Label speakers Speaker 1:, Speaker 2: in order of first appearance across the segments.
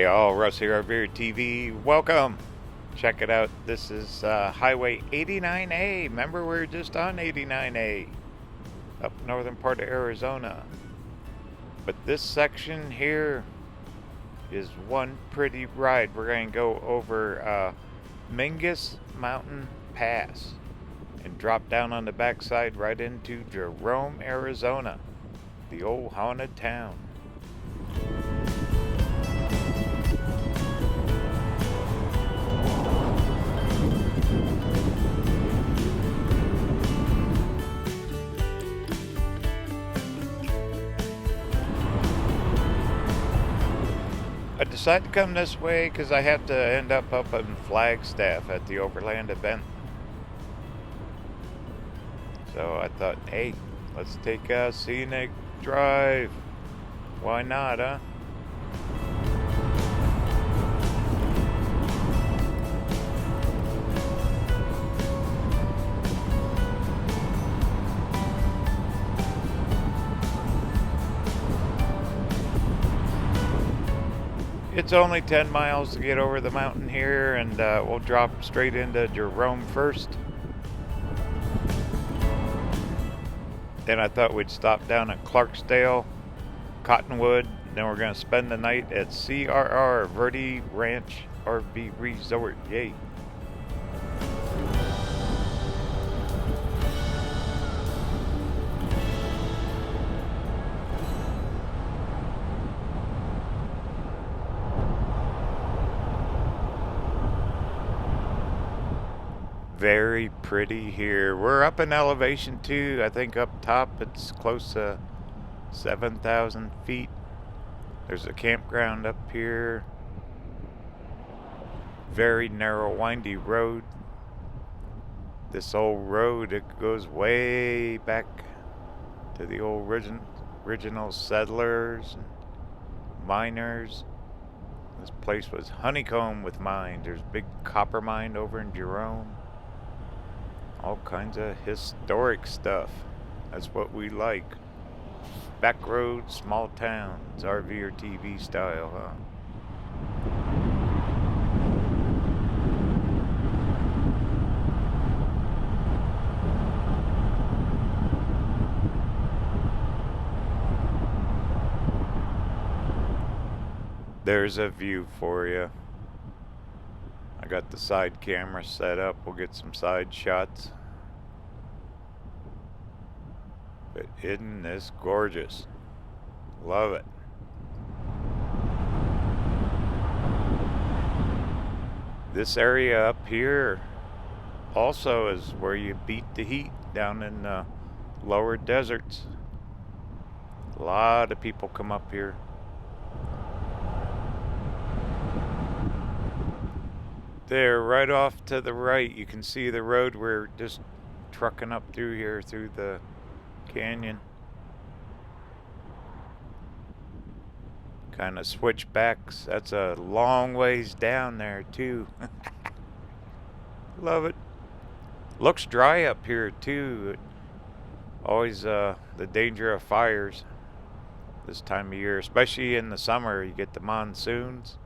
Speaker 1: Hey all, Russ here at Verde TV. Welcome. Check it out. This is Highway 89A. Remember, we were just on 89A up northern part of Arizona. But this section here is one pretty ride. We're going to go over Mingus Mountain Pass and drop down on the backside right into Jerome, Arizona, the old haunted town. I decided to come this way because I have to end up in Flagstaff at the Overland event. So I thought, hey, let's take a scenic drive. Why not, huh? It's only 10 miles to get over the mountain here, and we'll drop straight into Jerome first. Then I thought we'd stop down at Clarkdale, Cottonwood. Then we're going to spend the night at CRR, Verde Ranch RV Resort. Yay. Very pretty here. We're up in elevation too. I think up top it's close to 7,000 feet. There's a campground up here. Very narrow, windy road. This old road, it goes way back to the old original settlers and miners. This place was honeycombed with mines. There's a big copper mine over in Jerome. All kinds of historic stuff. That's what we like. Back roads, small towns, RV or TV style, huh? There's a view for you. I got the side camera set up. We'll get some side shots. But isn't this gorgeous? Love it. This area up here also is where you beat the heat down in the lower deserts. A lot of people come up here. There, right off to the right, you can see the road. We're just trucking up through here, through the canyon. Kind of switchbacks. That's a long ways down there, too. Love it. Looks dry up here, too. Always the danger of fires this time of year, especially in the summer. You get the monsoons.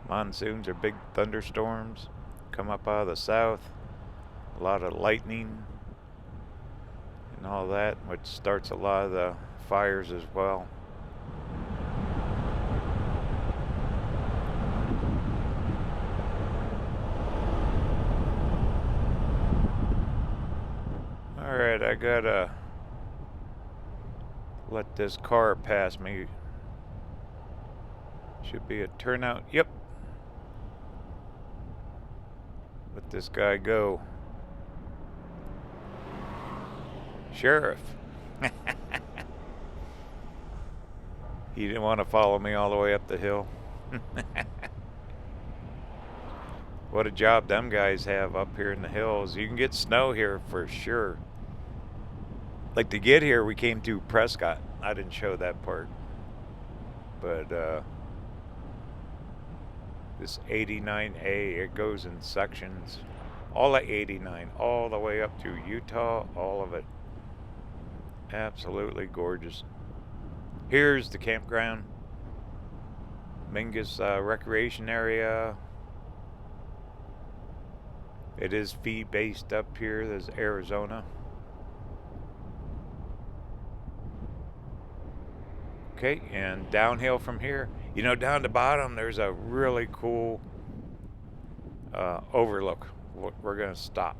Speaker 1: Monsoons are big thunderstorms, come up out of the south, a lot of lightning and all that, which starts a lot of the fires as well. Alright, I gotta let this car pass me. Should be a turnout. Yep. Let this guy go. Sheriff. He didn't want to follow me all the way up the hill. What a job them guys have up here in the hills. You can get snow here for sure. Like, to get here, we came through Prescott. I didn't show that part. But this 89A, it goes in sections. All of 89, all the way up to Utah, all of it. Absolutely gorgeous. Here's the campground. Mingus recreation area. It is fee-based up here. There's Arizona. Okay, and downhill from here. You know, down the bottom, there's a really cool overlook. We're going to stop.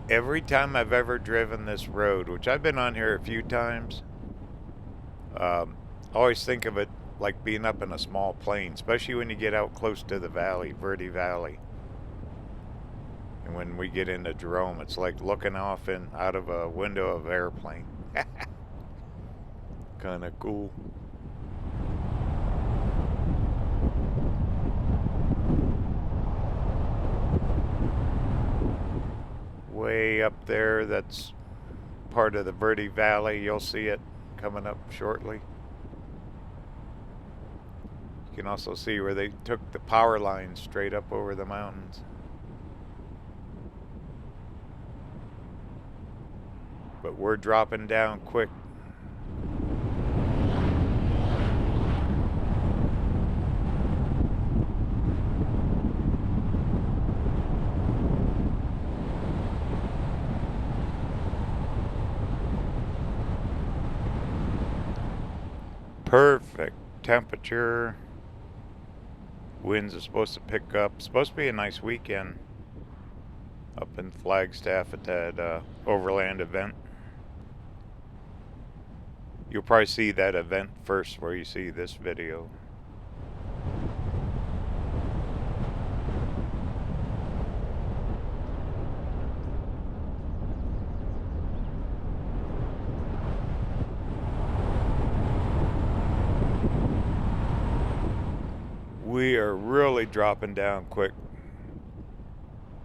Speaker 1: Every time I've ever driven this road, which I've been on here a few times, I always think of it like being up in a small plane, especially when you get out close to the valley, Verde Valley. And when we get into Jerome, it's like looking off out of a window of an airplane. Kind of cool. Way up there, that's part of the Verde Valley. You'll see it coming up shortly. You can also see where they took the power lines straight up over the mountains. But we're dropping down quick. Perfect temperature. Winds are supposed to pick up. It's supposed to be a nice weekend up in Flagstaff at that overland event. You'll probably see that event first where you see this video. We are really dropping down quick.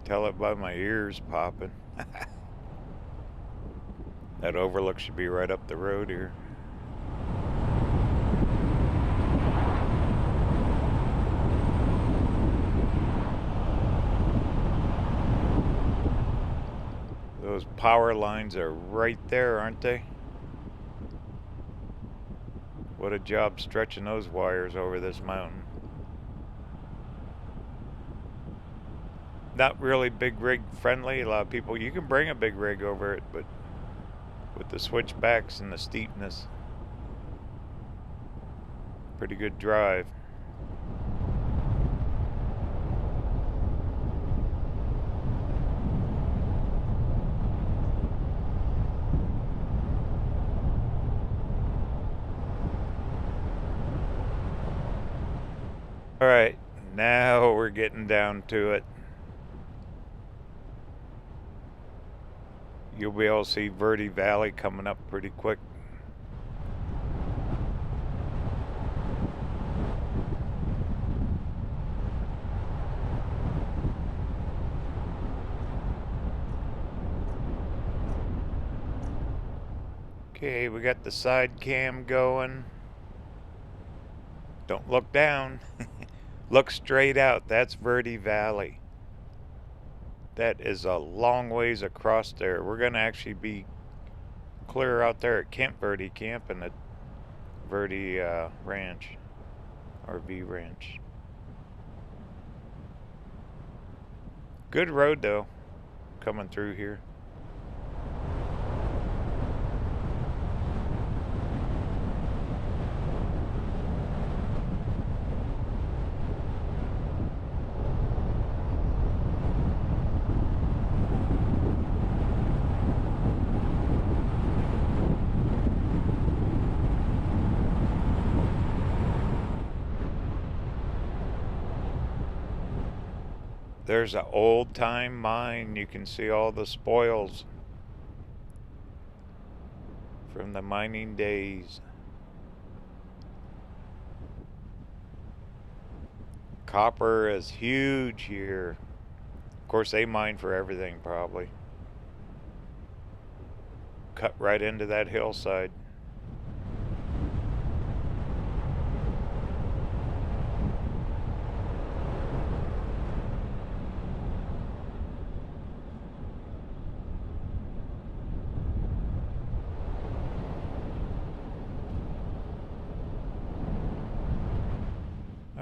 Speaker 1: Tell it by my ears popping. That overlook should be right up the road here. Those power lines are right there, aren't they? What a job stretching those wires over this mountain. Not really big rig friendly. A lot of people, you can bring a big rig over it, but with the switchbacks and the steepness, pretty good drive. All right, now we're getting down to it. You'll be able to see Verde Valley coming up pretty quick. Okay, we got the side cam going. Don't look down. Look straight out. That's Verde Valley. That is a long ways across there. We're going to actually be clear out there at Camp Verde camping at Verde Ranch RV Ranch. Good road though, coming through here. There's an old-time mine. You can see all the spoils from the mining days. Copper is huge here. Of course, they mine for everything, probably. Cut right into that hillside.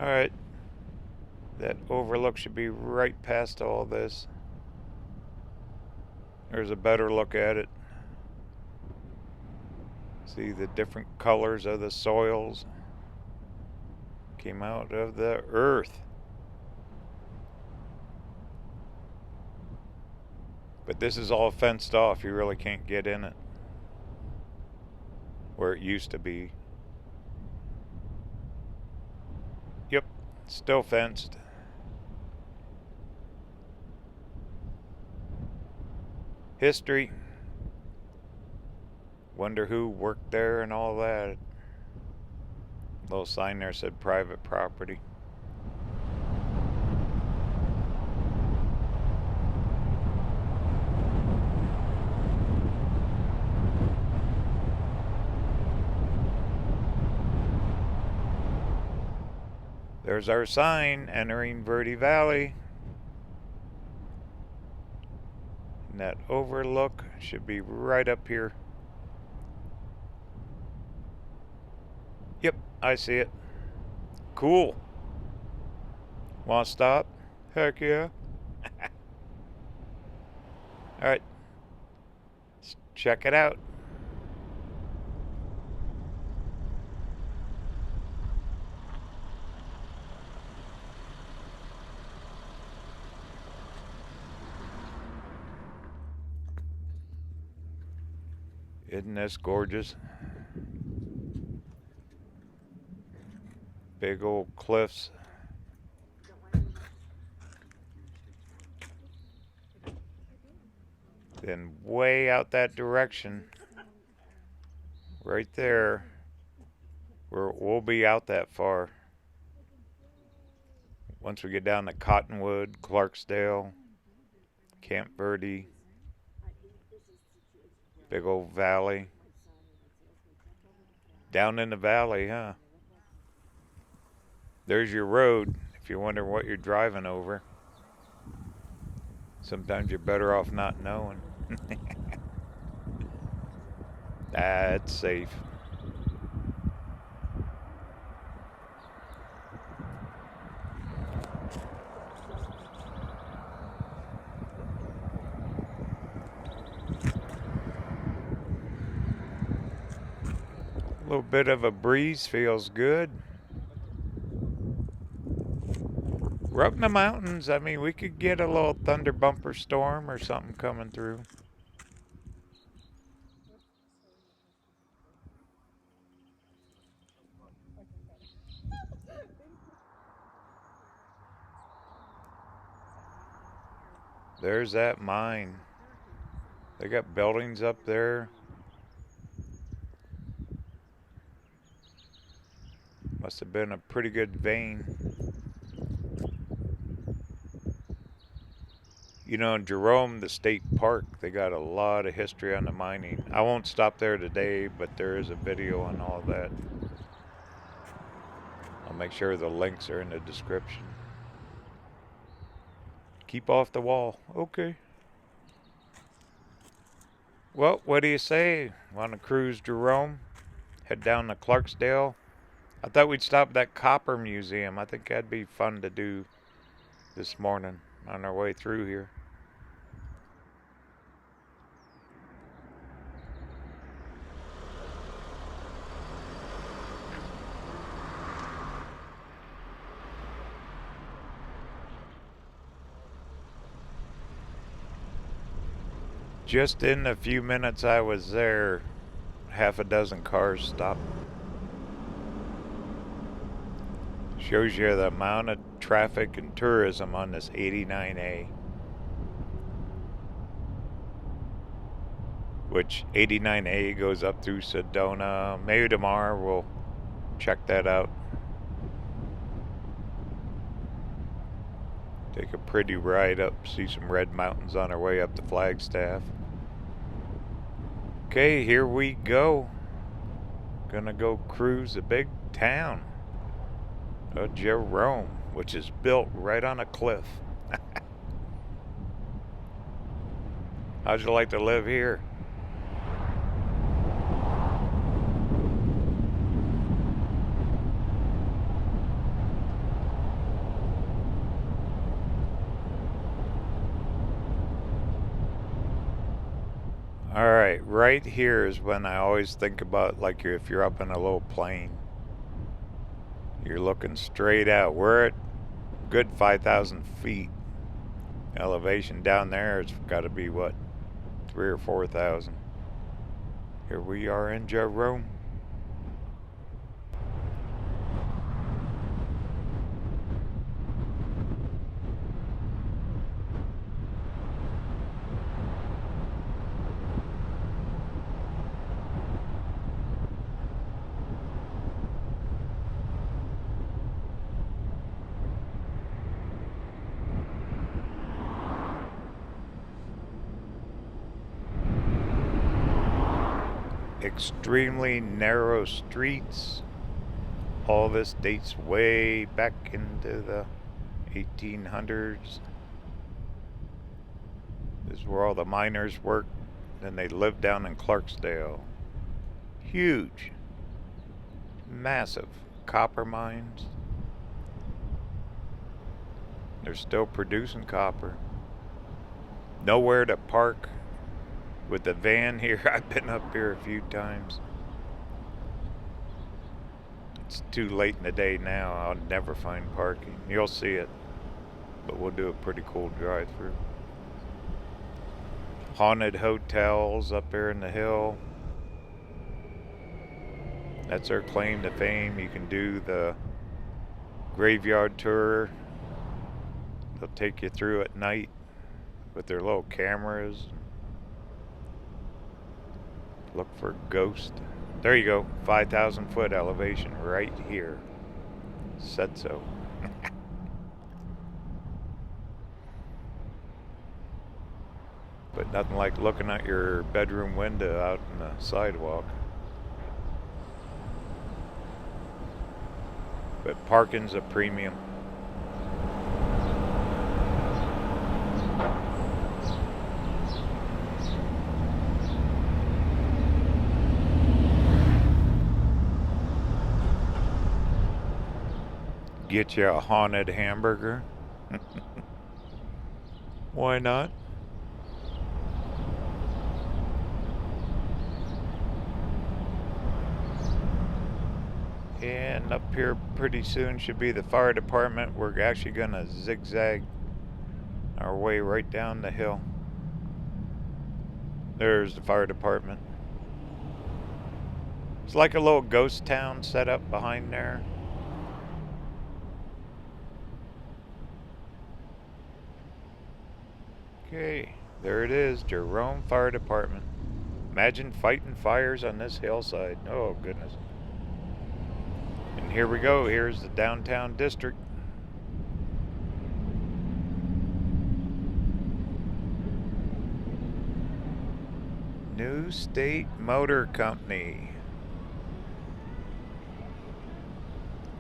Speaker 1: Alright, that overlook should be right past all this. There's a better look at it. See the different colors of the soils. Came out of the earth. But this is all fenced off. You really can't get in it. Where it used to be. Yep, still fenced. History. Wonder who worked there and all that. Little sign there said private property. There's our sign, entering Verde Valley. And that overlook should be right up here. Yep, I see it. Cool. Want to stop? Heck yeah. Alright. Let's check it out. Isn't this gorgeous? Big old cliffs. Then way out that direction, right there, we'll be out that far. Once we get down to Cottonwood, Clarkdale, Camp Verde, big old valley. Down in the valley, huh? There's your road, if you wonder what you're driving over. Sometimes you're better off not knowing. That's safe. A little bit of a breeze feels good. We're up in the mountains. I mean, we could get a little thunder bumper storm or something coming through. There's that mine. They got buildings up there. Must have been a pretty good vein. You know, in Jerome, the state park, they got a lot of history on the mining. I won't stop there today, but there is a video on all that. I'll make sure the links are in the description. Keep off the wall. Okay. Well, what do you say? Want to cruise Jerome? Head down to Clarkdale? I thought we'd stop at that copper museum. I think that'd be fun to do this morning on our way through here. Just in the few minutes I was there, half a dozen cars stopped. Shows you the amount of traffic and tourism on this 89A. Which 89A goes up through Sedona. Maybe tomorrow we'll check that out. Take a pretty ride up, see some red mountains on our way up to Flagstaff. Okay, here we go. Gonna go cruise the big town of Jerome, which is built right on a cliff. How'd you like to live here? Alright, right here is when I always think about, like, if you're up in a little plane. You're looking straight out. We're at good 5,000 feet elevation. Down there it's got to be, what, 3 or 4,000. Here we are in Jerome. Extremely narrow streets. All this dates way back into the 1800s. This is where all the miners worked. Then they lived down in Clarkdale. Huge, massive copper mines. They're still producing copper. Nowhere to park with the van here. I've been up here a few times. It's too late in the day now. I'll never find parking. You'll see it, but we'll do a pretty cool drive-through. Haunted hotels up there in the hill. That's their claim to fame. You can do the graveyard tour. They'll take you through at night with their little cameras. Look for ghosts. There you go. 5,000 foot elevation right here. Said so. But nothing like looking at your bedroom window out in the sidewalk. But parking's a premium. Get you a haunted hamburger. Why not? And up here pretty soon should be the fire department. We're actually gonna zigzag our way right down the hill. There's the fire department. It's like a little ghost town set up behind there. Okay, there it is, Jerome Fire Department. Imagine fighting fires on this hillside. Oh, goodness. And here we go. Here's the downtown district. New State Motor Company.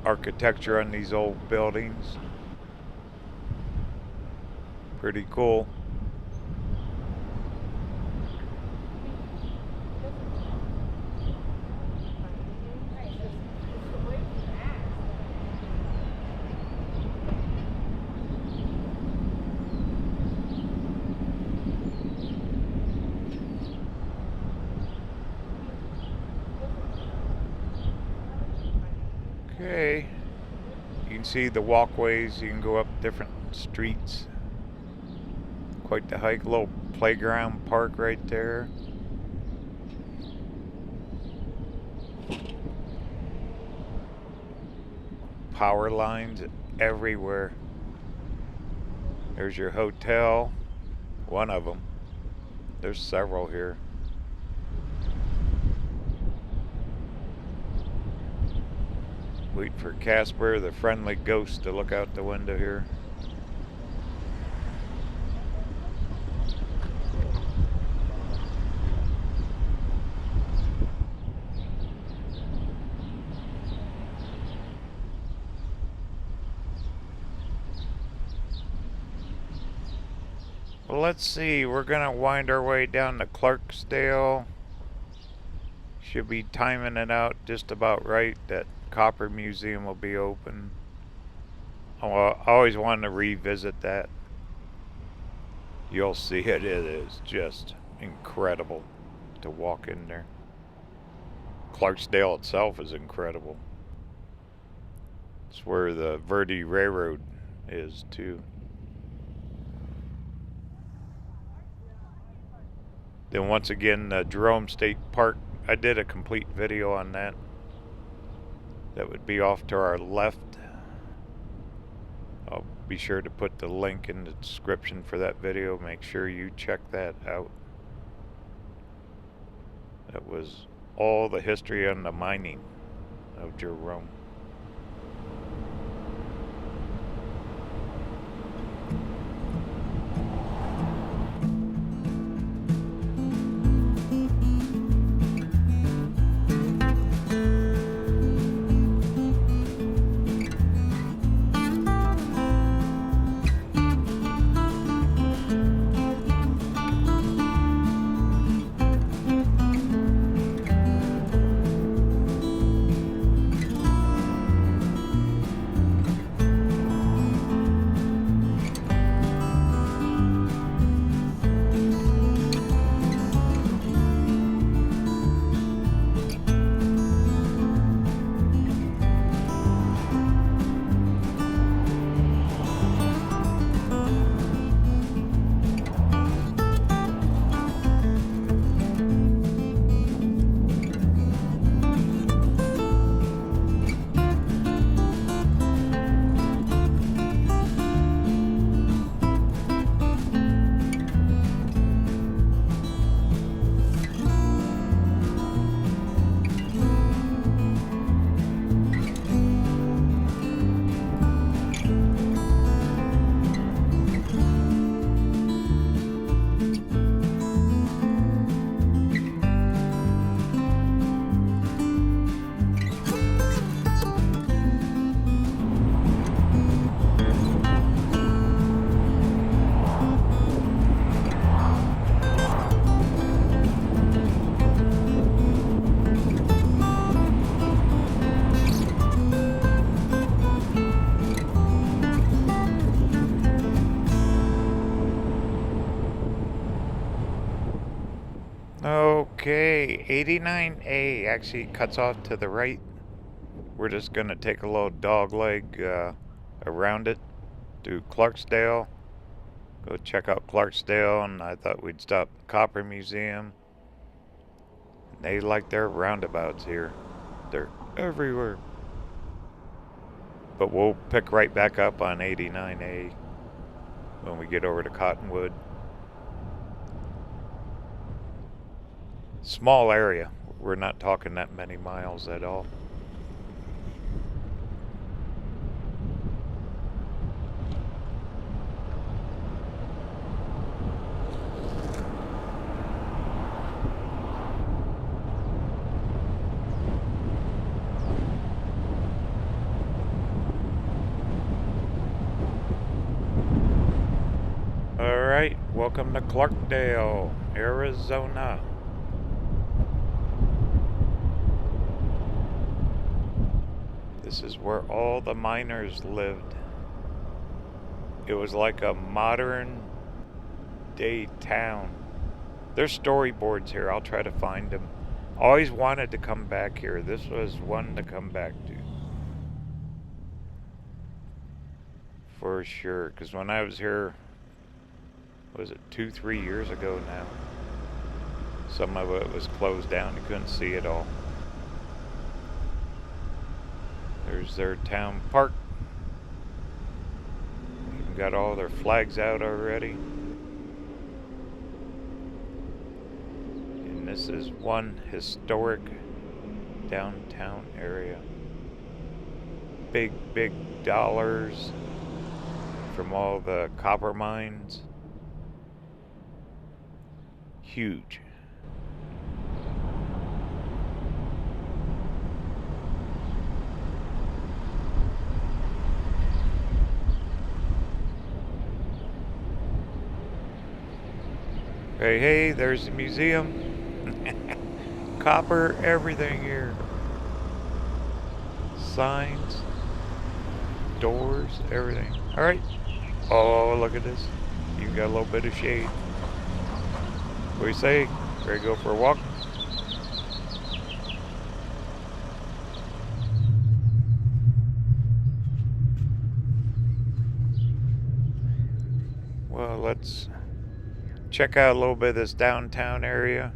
Speaker 1: Architecture on these old buildings. Pretty cool. Okay, you can see the walkways. You can go up different streets. Quite the hike. A little playground park right there. Power lines everywhere. There's your hotel. One of them. There's several here. Wait for Casper, the friendly ghost, to look out the window here. Well, let's see. We're gonna wind our way down to Clarkdale. Should be timing it out just about right. That Copper Museum will be open. Oh, I always wanted to revisit that. You'll see it. It is just incredible. to walk in there. Clarkdale itself is incredible. It's where the Verde Railroad is too. Then once again, Jerome State Park, I did a complete video on that. That would be off to our left. I'll be sure to put the link in the description for that video. Make sure you check that out. That was all the history on the mining of Jerome. Okay, 89A actually cuts off to the right. We're just going to take a little dog leg around it to Clarksdale. Go check out Clarksdale, and I thought we'd stop at the Copper Museum. They like their roundabouts here. They're everywhere. But we'll pick right back up on 89A when we get over to Cottonwood. Small area. We're not talking that many miles at all. All right, welcome to Clarkdale, Arizona. This is where all the miners lived. It was like a modern day town. There's storyboards here. I'll try to find them. Always wanted to come back here. This was one to come back to. For sure. Because when I was here, was it 2-3 years ago now? Some of it was closed down. You couldn't see it all. There's their town park. Even got all their flags out already. And this is one historic downtown area. Big dollars from all the copper mines. Huge. Hey, there's the museum. Copper, everything here. Signs, doors, everything. All right. Oh, look at this. You got a little bit of shade. What do you say? Ready to go for a walk? Well, let's check out a little bit of this downtown area.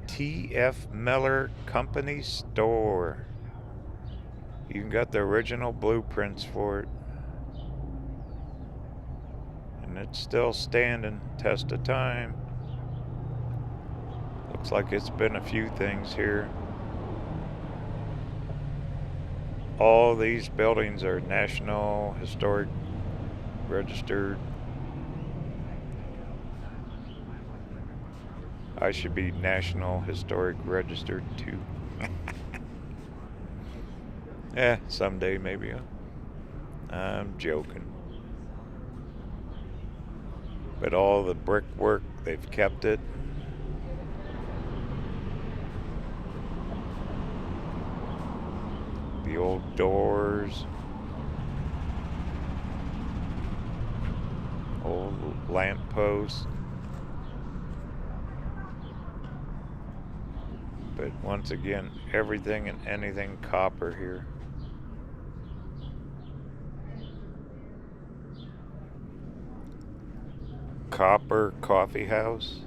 Speaker 1: T.F. Miller Company Store. Even got the original blueprints for it. And it's still standing test of time. Looks like it's been a few things here. All these buildings are National Historic Registered. I should be National Historic Registered too. Someday maybe. I'm joking. But all the brickwork, they've kept it. The old doors. Old lampposts. But once again, everything and anything copper here. Copper coffee house.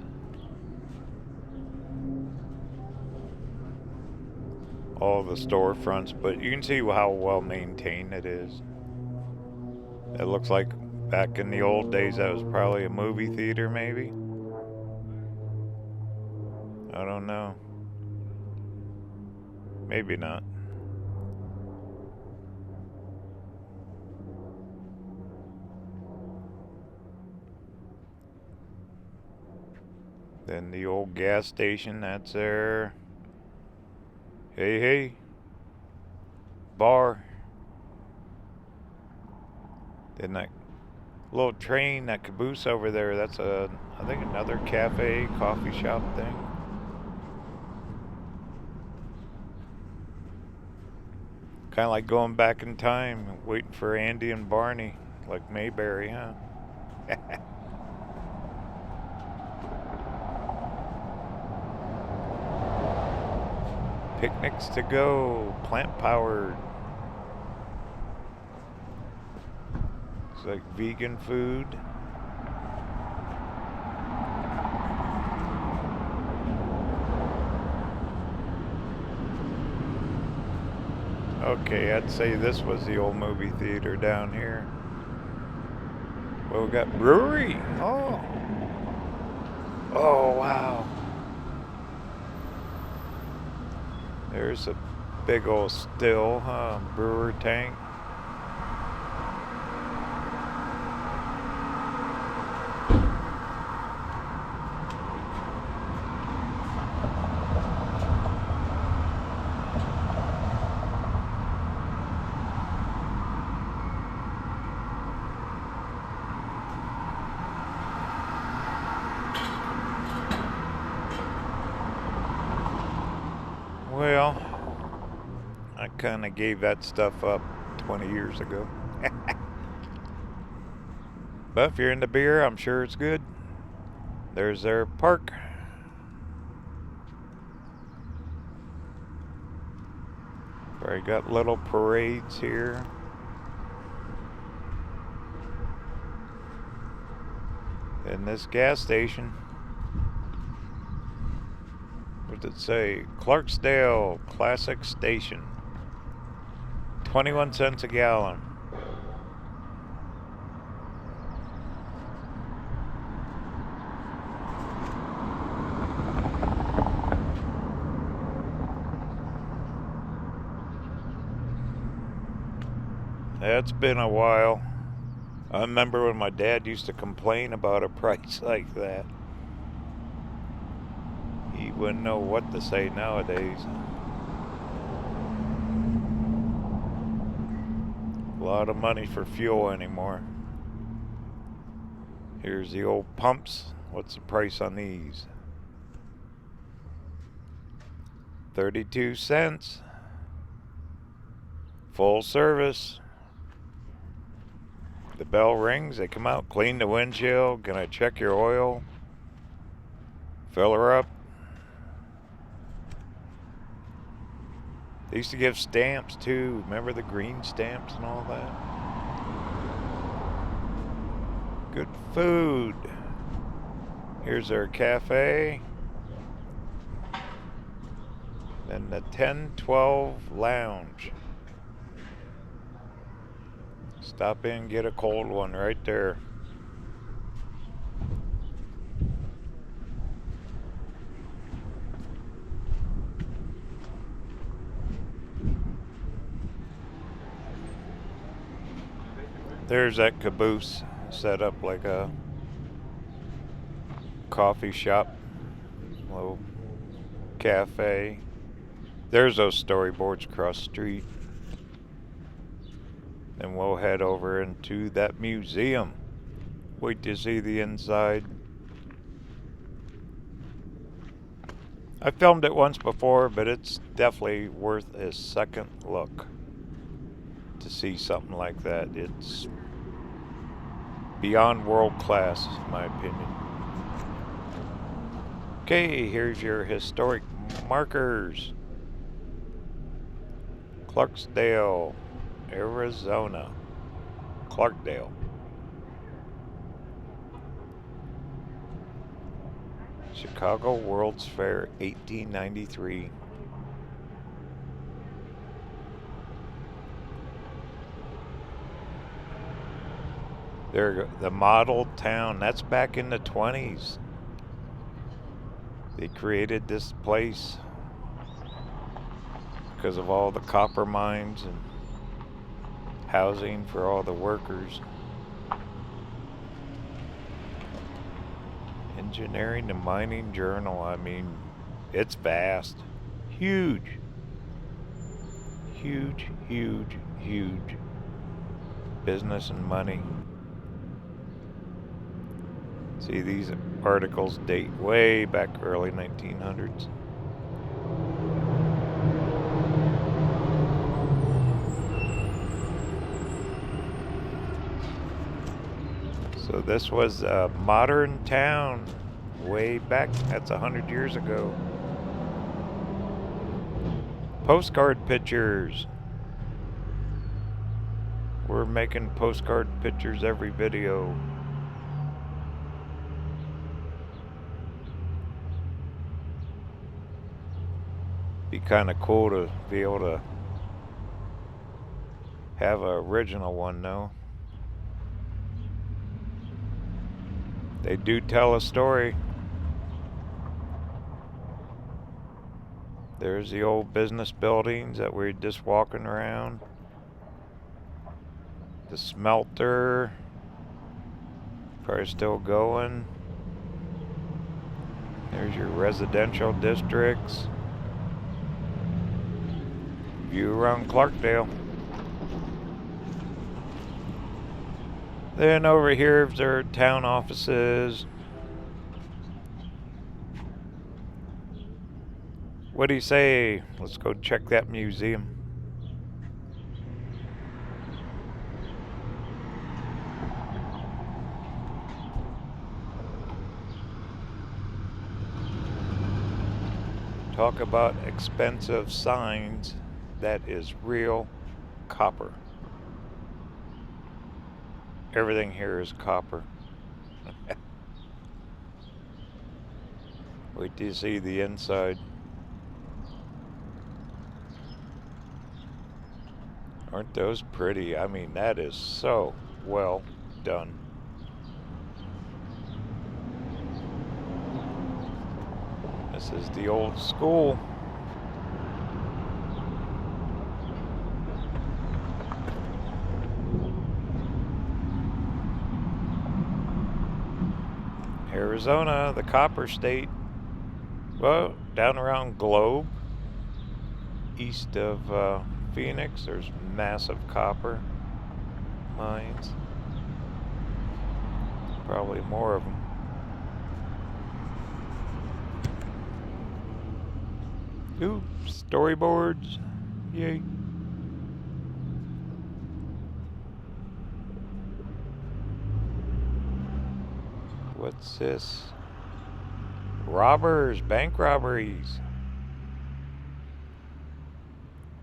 Speaker 1: All the storefronts, but you can see how well maintained it is. It looks like back in the old days that was probably a movie theater, maybe. I don't know. Maybe not. Then the old gas station, that's there. Hey, bar. Then that little train, that caboose over there, that's I think another cafe, coffee shop thing. Kind of like going back in time, waiting for Andy and Barney, like Mayberry, huh? Picnics to go, plant powered. It's like vegan food. Okay, I'd say this was the old movie theater down here. Well, we got brewery. Oh, wow. There's a big old still, huh? Brewer tank. Well, I kind of gave that stuff up 20 years ago. But if you're into beer, I'm sure it's good. There's their park. Where you got little parades here. And this gas station. What did it say? Clarkdale Classic Station. 21 cents a gallon. That's been a while. I remember when my dad used to complain about a price like that. He wouldn't know what to say nowadays. A lot of money for fuel anymore. Here's the old pumps. What's the price on these? 32 cents. Full service. The bell rings, they come out, clean the windshield, gonna check your oil, fill her up. They used to give stamps too. Remember the green stamps and all that? food. Here's our cafe. Then the 1012 lounge. Stop in, get a cold one right there. There's that caboose set up like a coffee shop, little cafe. There's those storyboards across the street. Then we'll head over into that museum. Wait to see the inside. I filmed it once before, but it's definitely worth a second look to see something like that. It's beyond world class, in my opinion. Okay, here's your historic markers. Clarkdale, Arizona. Clarkdale. Chicago World's Fair, 1893. There, the model town, that's back in the 20s. They created this place because of all the copper mines and housing for all the workers. Engineering and Mining Journal, I mean, it's vast. Huge. Huge, huge, huge business and money. See, these articles date way back early 1900s. So this was a modern town way back. That's 100 years ago. Postcard pictures. We're making postcard pictures every video. Be kind of cool to be able to have an original one though. They do tell a story. There's the old business buildings that we're just walking around. The smelter, probably still going. There's your residential districts. View around Clarkdale. Then over here is their town offices. What do you say? Let's go check that museum. Talk about expensive signs. That is real copper. Everything here is copper. Wait till you see the inside. Aren't those pretty? I mean, that is so well done. This is the old school. Arizona, the copper state. Well, down around Globe, east of Phoenix, there's massive copper mines. Probably more of them. Ooh, storyboards. Yay. What's this? Robbers, bank robberies.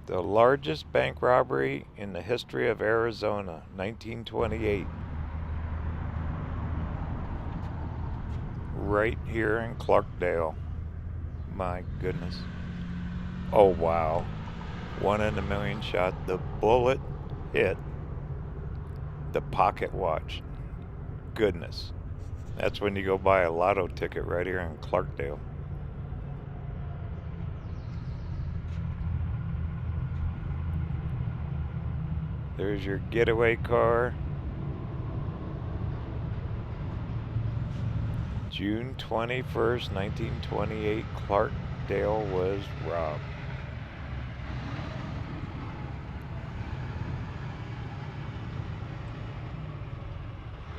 Speaker 1: The largest bank robbery in the history of Arizona, 1928. right here in Clarkdale. My goodness. Oh wow. 1 in a million shot. The bullet hit the pocket watch. Goodness. That's when you go buy a lotto ticket right here in Clarkdale. There's your getaway car. June 21st, 1928, Clarkdale was robbed.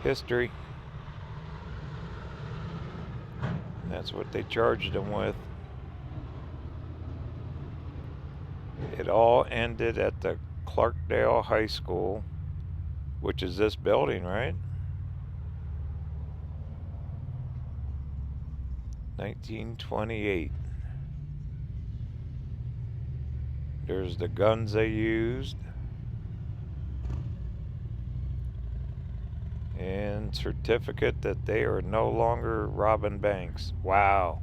Speaker 1: History. That's what they charged him with. It all ended at the Clarkdale High School, which is this building, right? 1928. There's the guns they used. And certificate that they are no longer robbing banks. Wow.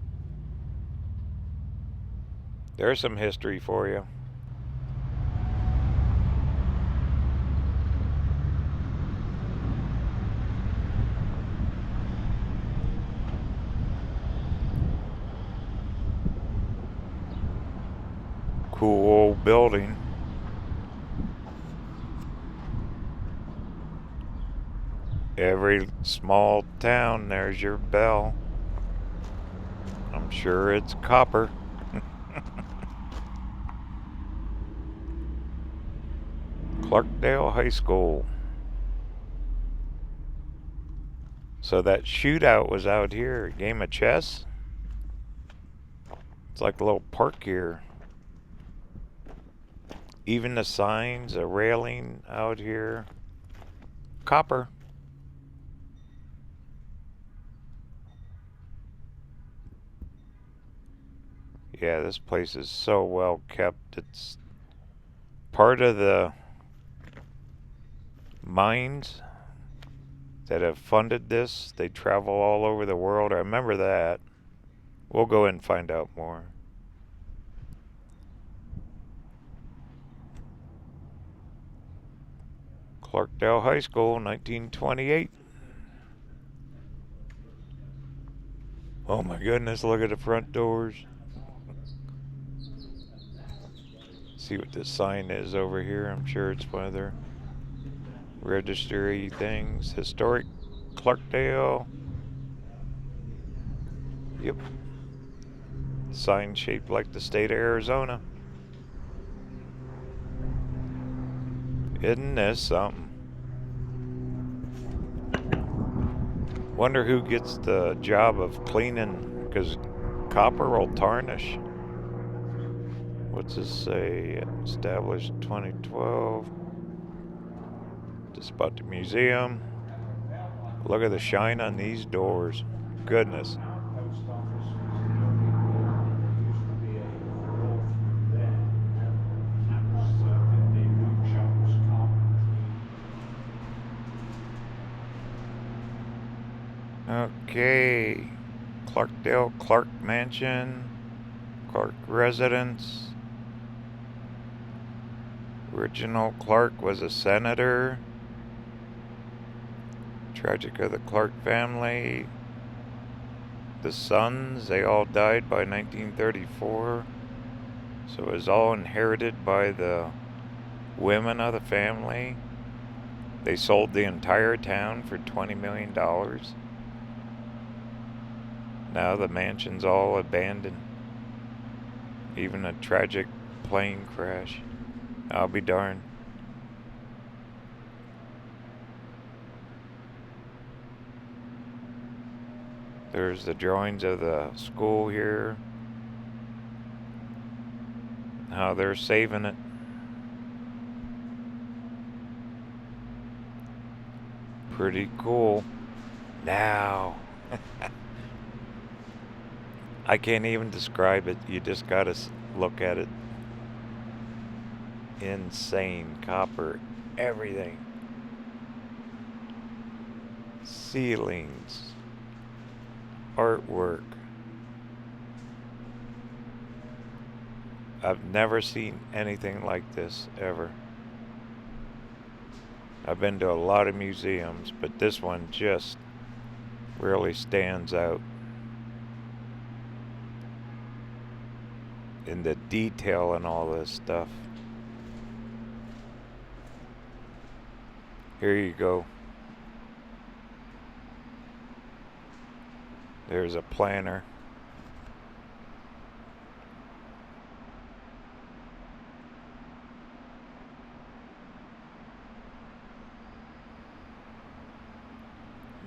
Speaker 1: There's some history for you. Cool old building. Every small town, there's your bell. I'm sure it's copper. Clarkdale High School. So that shootout was out here. A game of chess. It's like a little park here. Even the signs, a railing out here. Copper. Yeah, this place is so well kept. It's part of the mines that have funded this. They travel all over the world. I remember that. We'll go and find out more. Clarkdale High School, 1928. Oh my goodness, look at the front doors. See what this sign is over here. I'm sure it's one of their registry things. Historic Clarkdale. Yep. Sign shaped like the state of Arizona. Isn't this something? Wonder who gets the job of cleaning, because copper will tarnish. What's this say? Established 2012. Just about the museum. Look at the shine on these doors. Goodness. Okay. Clarkdale, Clark Mansion, Clark Residence. Original Clark was a senator. Tragic of the Clark family. The sons, they all died by 1934. So it was all inherited by the women of the family. They sold the entire town for $20 million. Now the mansion's all abandoned. Even a tragic plane crash. I'll be darned. There's the drawings of the school here. How they're saving it. Pretty cool. Now, I can't even describe it. You just gotta look at it. Insane. Copper. Everything. Ceilings. artwork. I've never seen anything like this ever. I've been to a lot of museums, but this one just really stands out in the detail and all this stuff. Here you go. There's a planner.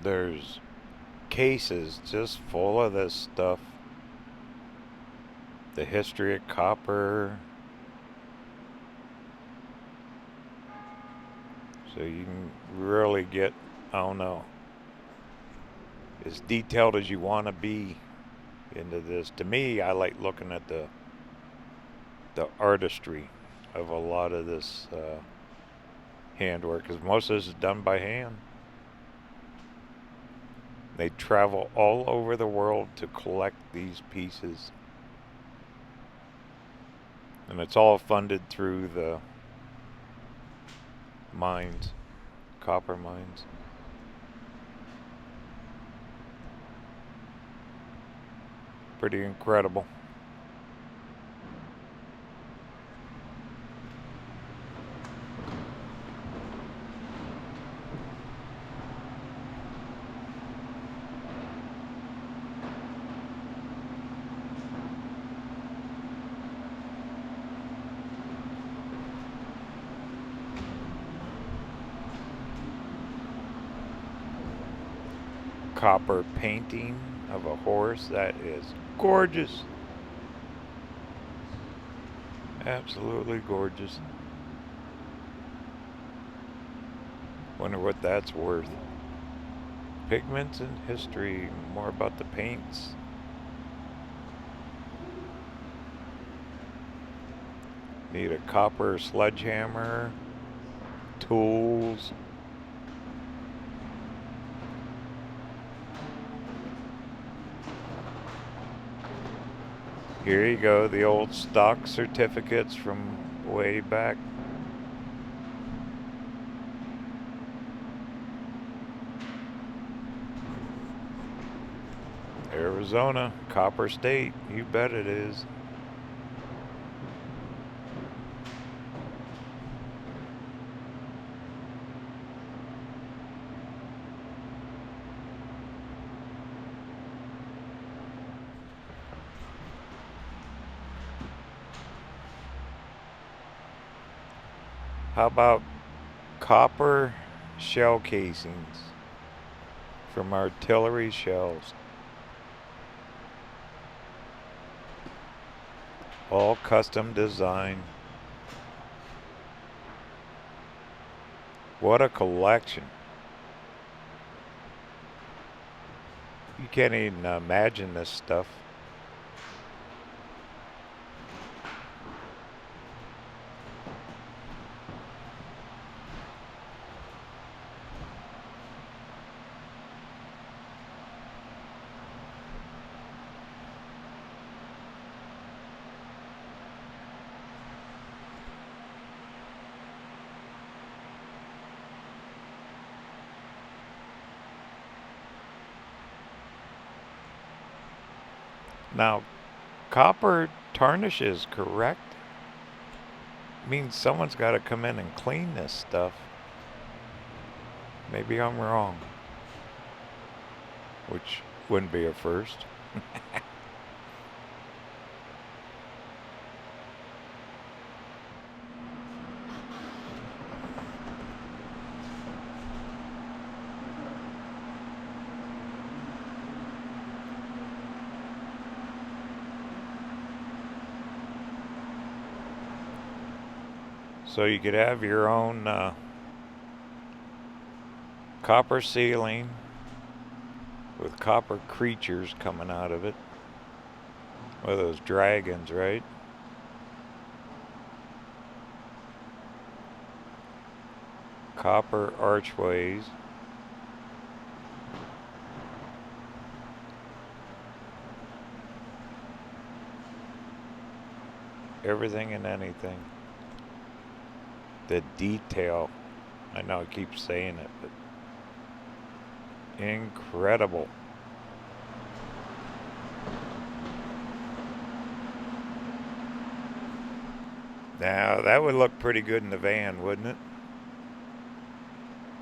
Speaker 1: There's cases just full of this stuff. The history of copper. So you can really get, I don't know, as detailed as you want to be into this. To me, I like looking at the artistry of a lot of this handwork, because most of this is done by hand. They travel all over the world to collect these pieces. And it's all funded through the mines, copper mines. Pretty incredible. Copper painting of a horse. That is gorgeous. Absolutely gorgeous. Wonder what that's worth. Pigments and history. More about the paints. Need a copper sledgehammer. Tools. Here you go, the old stock certificates from way back. Arizona, Copper State, you bet it is. How about copper shell casings from artillery shells? All custom design. What a collection. You can't even imagine this stuff. Now, copper tarnishes, correct? Means someone's got to come in and clean this stuff. Maybe I'm wrong. Which wouldn't be a first. So you could have your own copper ceiling with copper creatures coming out of it. One of those dragons, right? Copper archways. everything and anything. The detail. I know I keep saying it, but incredible. Now, that would look pretty good in the van, wouldn't it?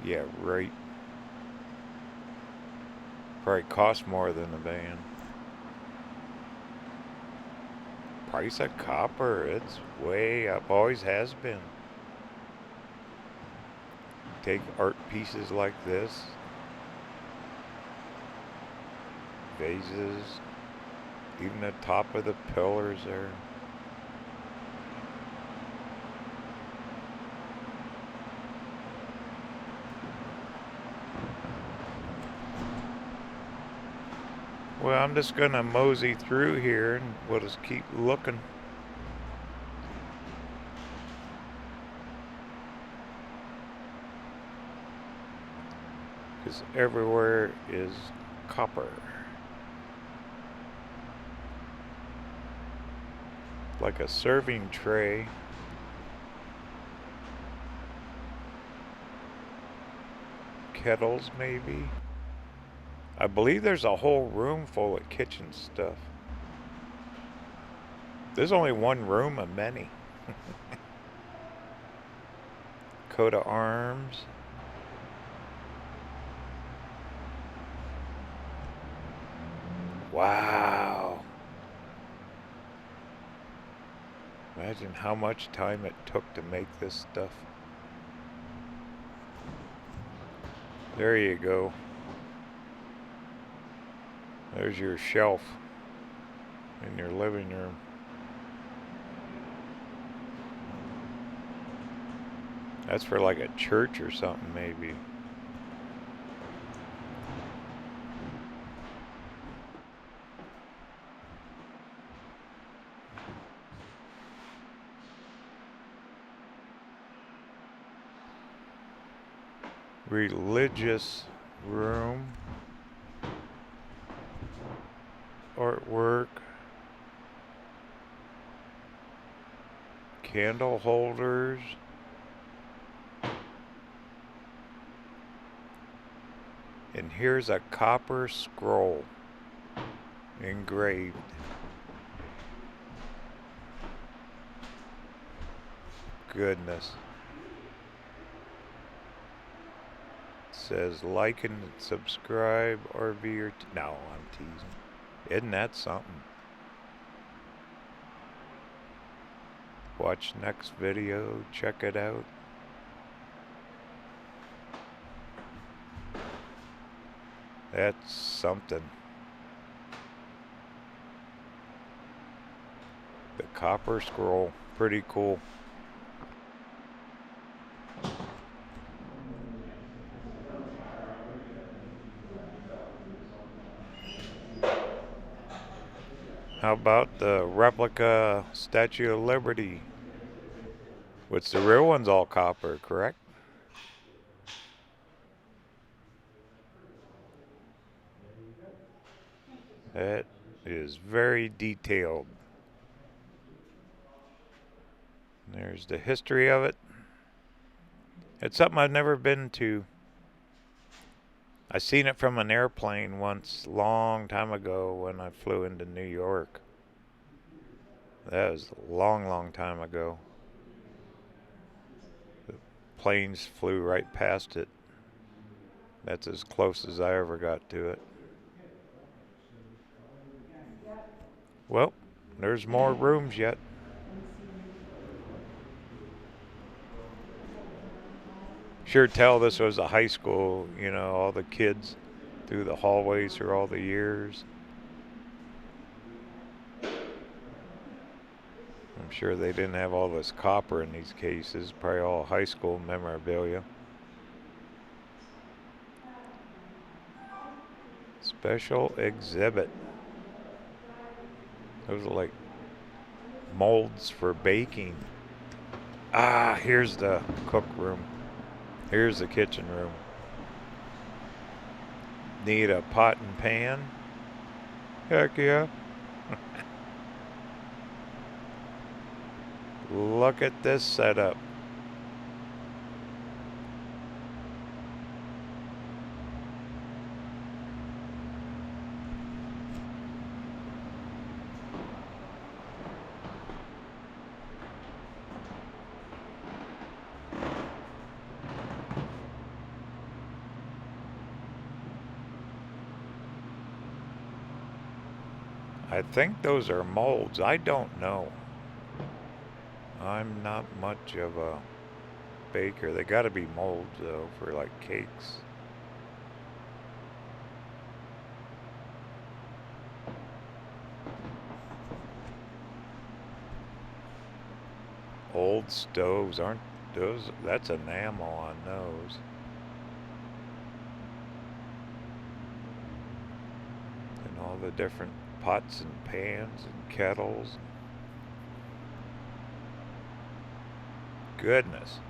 Speaker 1: Yeah, right. Probably cost more than the van. Price of copper, it's way up. Always has been. Take art pieces like this. Vases. Even the top of the pillars there. Well, I'm just gonna mosey through here and we'll just keep looking. Because everywhere is copper. Like a serving tray. Kettles, maybe. I believe there's a whole room full of kitchen stuff. There's only one room of many. Coat of arms. Wow. Imagine how much time it took to make this stuff. There you go. There's your shelf in your living room. That's for like a church or something, maybe. Religious room. Artwork. Candle holders. And here's a copper scroll engraved. Goodness. It says like and subscribe RV or no, I'm teasing. Isn't that something? Watch next video, check it out. That's something. The copper scroll, pretty cool. How about the replica Statue of Liberty? Which the real one's all copper, correct? That is very detailed. There's the history of it. It's something I've never been to. I seen it from an airplane once, long time ago when I flew into New York. That was a long, long time ago. The planes flew right past it. That's as close as I ever got to it. Well, there's more rooms yet. Sure tell this was a high school, you know, all the kids through the hallways through all the years. I'm sure they didn't have all this copper in these cases, probably all high school memorabilia. Special exhibit. Those are like molds for baking. Ah, here's the cook room. Here's the kitchen room. Need a pot and pan? Heck yeah. Look at this setup. I think those are molds. I don't know. I'm not much of a baker. They gotta be molds though for like cakes. Old stoves, aren't those? That's enamel on those. And all the different pots and pans and kettles. Goodness.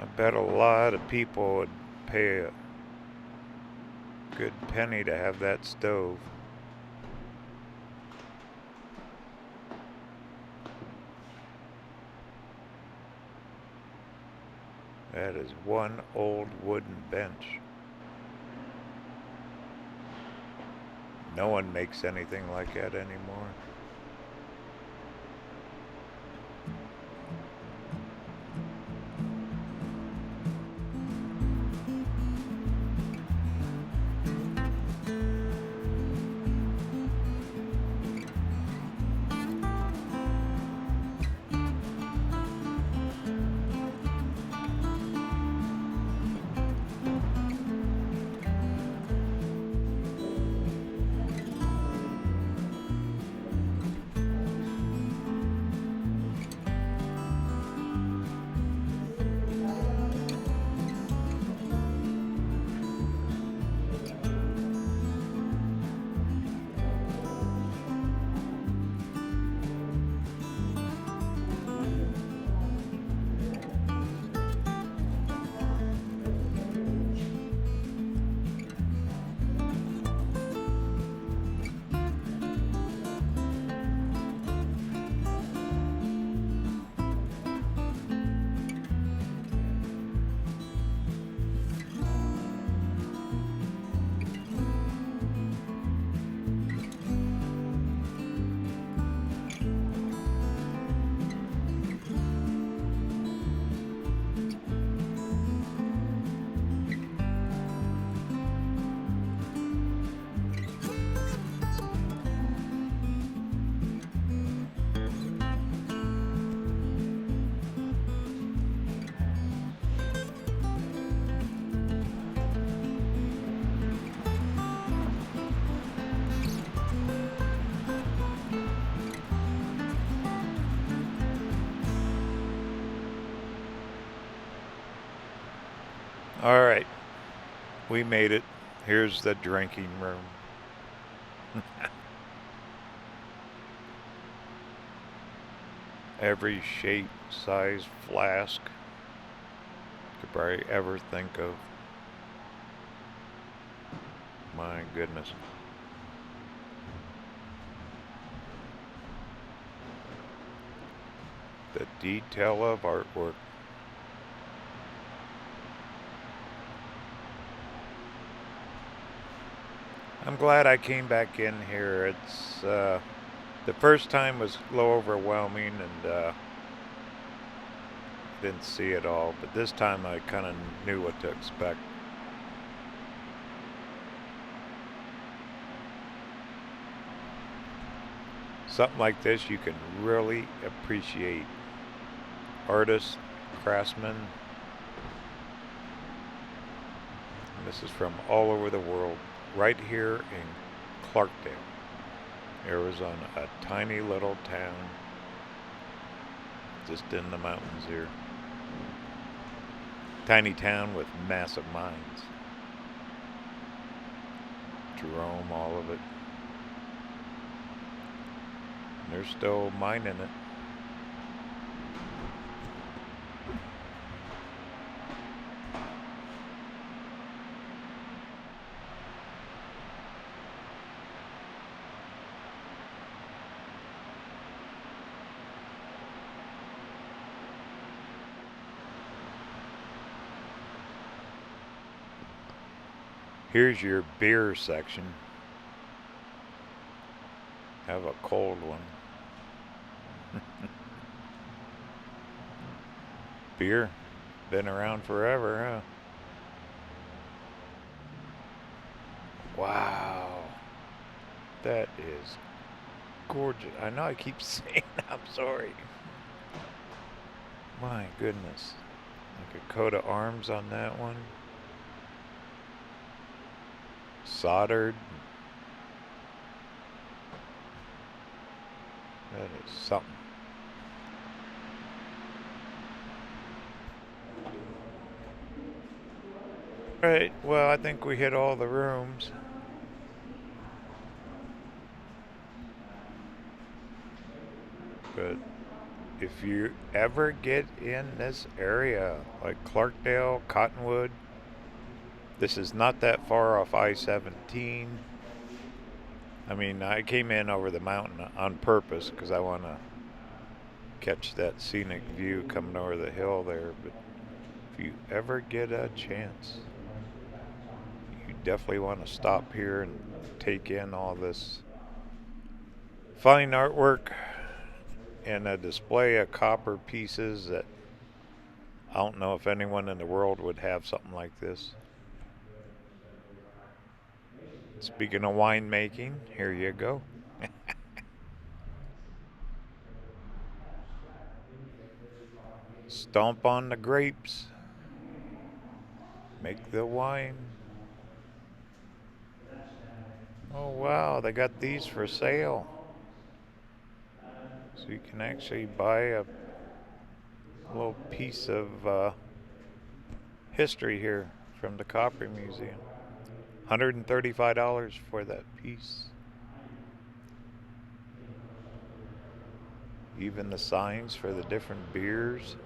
Speaker 1: I bet a lot of people would pay a good penny to have that stove. That is one old wooden bench. No one makes anything like that anymore. All right, we made it. Here's the drinking room. Every shape, size flask you could probably ever think of. My goodness. The detail of artwork. I'm glad I came back in here. It's the first time was a little overwhelming and didn't see it all, but this time I kind of knew what to expect. Something like this you can really appreciate. Artists, craftsmen. And this is from all over the world, right here in Clarkdale, Arizona, a tiny little town just in the mountains here. Tiny town with massive mines. Jerome, all of it. And they're still mining it. Here's your beer section. Have a cold one. Beer, been around forever, huh? Wow, that is gorgeous. I know I keep saying I'm sorry. My goodness. Like a coat of arms on that one. Soldered. That is something. Right, well, I think we hit all the rooms. But if you ever get in this area, like Clarkdale, Cottonwood, this is not that far off I-17. I mean, I came in over the mountain on purpose because I want to catch that scenic view coming over the hill there. But if you ever get a chance, you definitely want to stop here and take in all this fine artwork and a display of copper pieces that I don't know if anyone in the world would have something like this. Speaking of winemaking, here you go. Stomp on the grapes. Make the wine. Oh wow, they got these for sale. So you can actually buy a little piece of history here from the Copper Museum. $135 for that piece. Even the signs for the different beers.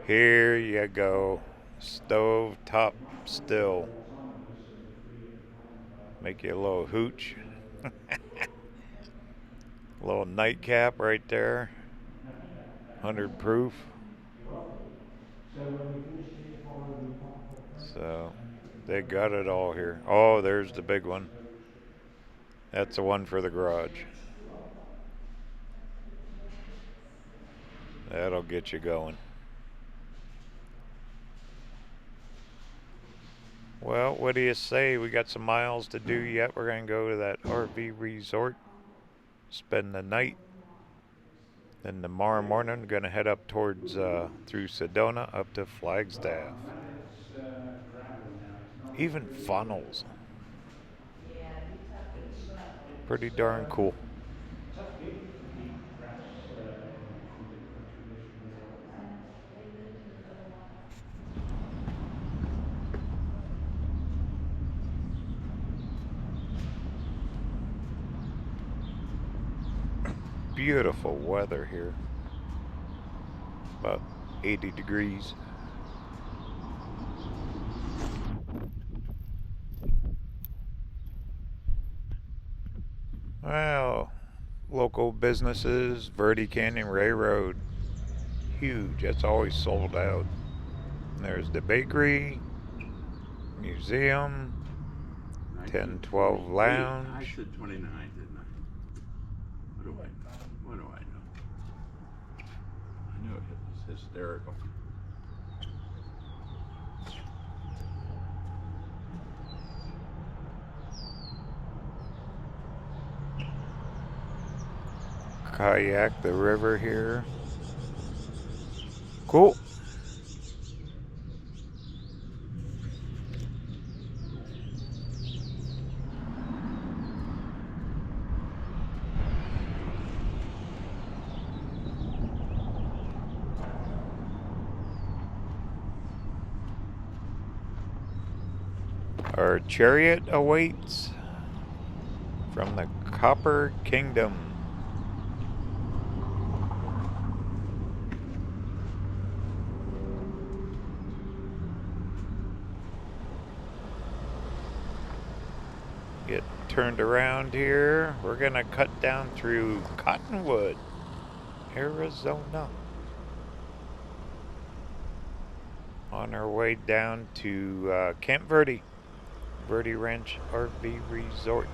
Speaker 1: Here you go. Stove top still. Make you a little hooch. A little nightcap right there. 100 proof. So they got it all here. Oh, there's the big one. That's the one for the garage. That'll get you going. Well, what do you say? We got some miles to do yet. We're going to go to that RV resort, spend the night. Then tomorrow morning, we're going to head up towards, through Sedona up to Flagstaff. Even funnels. Pretty darn cool. Beautiful weather here. About 80 degrees. Well, local businesses, Verde Canyon Railroad, huge. That's always sold out. And there's the bakery, museum, 1012 lounge.
Speaker 2: I said 29, didn't I? What do I know? I knew it was hysterical.
Speaker 1: kayak the river here. Cool. Our chariot awaits from the Copper Kingdom. Get turned around here. We're gonna cut down through Cottonwood, Arizona. On our way down to Camp Verde Ranch RV Resort.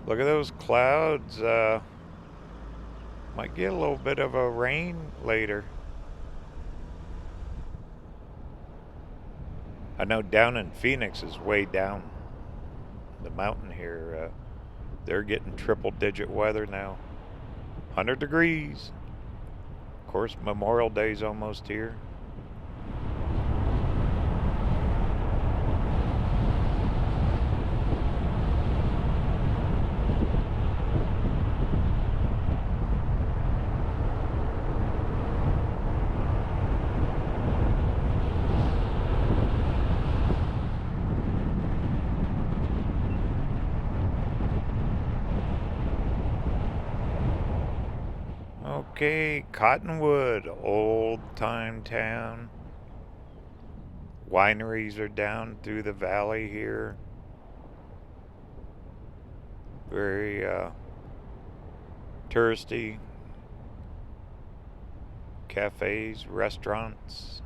Speaker 1: Look at those clouds. Might get a little bit of a rain later. I know down in Phoenix is way down the mountain here. They're getting triple-digit weather now. 100 degrees. Of course, Memorial Day's almost here. Okay, Cottonwood, old-time town. Wineries are down through the valley here. Very touristy. Cafes, restaurants.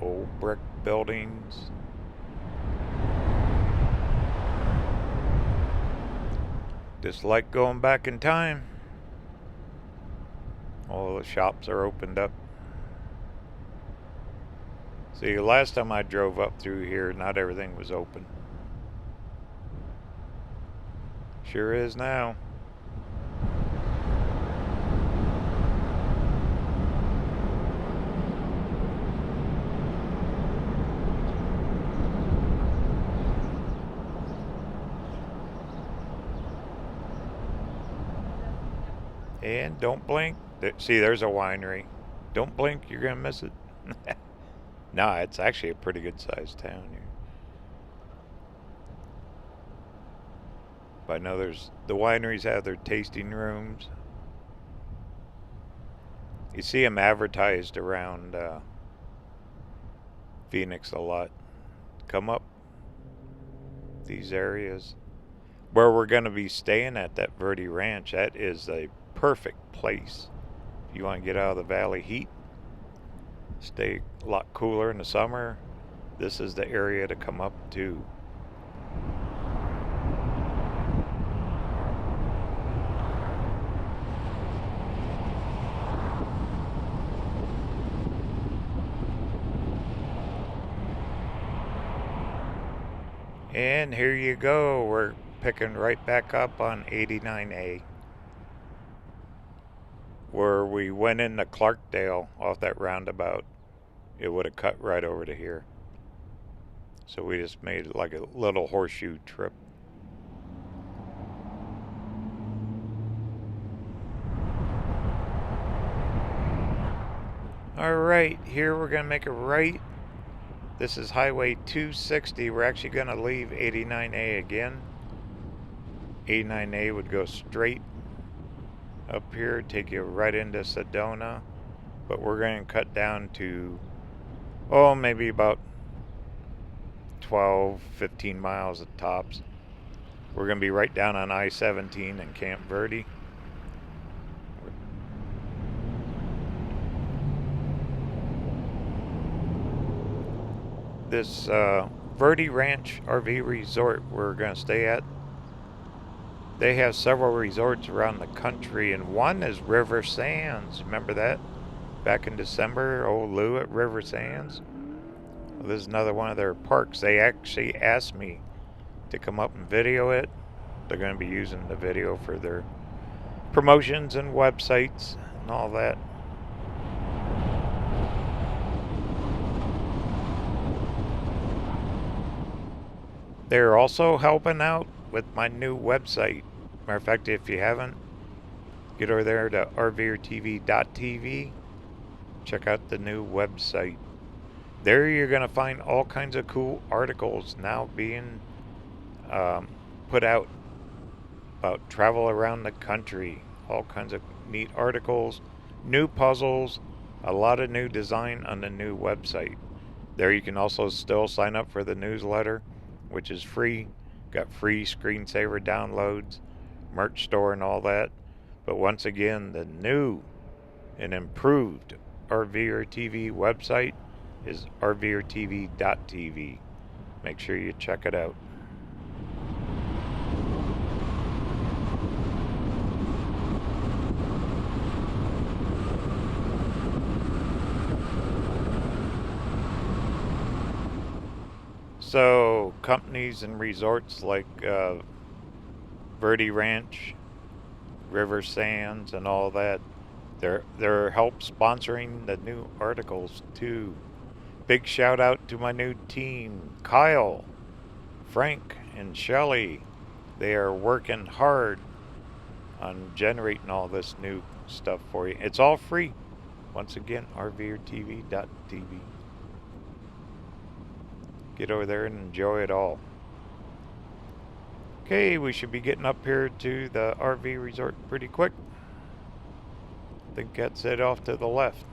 Speaker 1: Old brick buildings. Just like going back in time. All the shops are opened up. See, last time I drove up through here, not everything was open. Sure is now. And don't blink. See, there's a winery. Don't blink, you're gonna miss it. Nah, it's actually a pretty good sized town here. But I know the wineries have their tasting rooms. You see them advertised around Phoenix a lot. Come up these areas. Where we're going to be staying at that Verde Ranch, that is a perfect place. If you want to get out of the valley heat, stay a lot cooler in the summer, this is the area to come up to. And here you go, we're picking right back up on 89A, where we went into Clarkdale off that roundabout. It would have cut right over to here. So we just made like a little horseshoe trip. Alright, here we're going to make a right. This is Highway 260. We're actually going to leave 89A again. 89A would go straight up here, take you right into Sedona. But we're going to cut down to, maybe about 12, 15 miles at tops. We're going to be right down on I-17 in Camp Verde. This Verde Ranch RV Resort we're going to stay at. They have several resorts around the country, and one is River Sands. Remember that? Back in December, old Lou at River Sands. Well, this is another one of their parks. They actually asked me to come up and video it. They're going to be using the video for their promotions and websites and all that. They're also helping out with my new website. Matter of fact, if you haven't, get over there to rvrtv.tv. Check out the new website. There you're going to find all kinds of cool articles now being put out about travel around the country. All kinds of neat articles, new puzzles, a lot of new design on the new website. There you can also still sign up for the newsletter, which is free. Got free screensaver downloads, merch store and all that. But once again, the new and improved RVer TV website is rvrtv.tv. Make sure you check it out. So companies and resorts like Verde Ranch, River Sands, and all that, they're help sponsoring the new articles too. Big shout out to my new team, Kyle, Frank, and Shelly. They are working hard on generating all this new stuff for you. It's all free. Once again, rvrtv.tv. Get over there and enjoy it all. Okay, we should be getting up here to the RV resort pretty quick. I think that's it off to the left.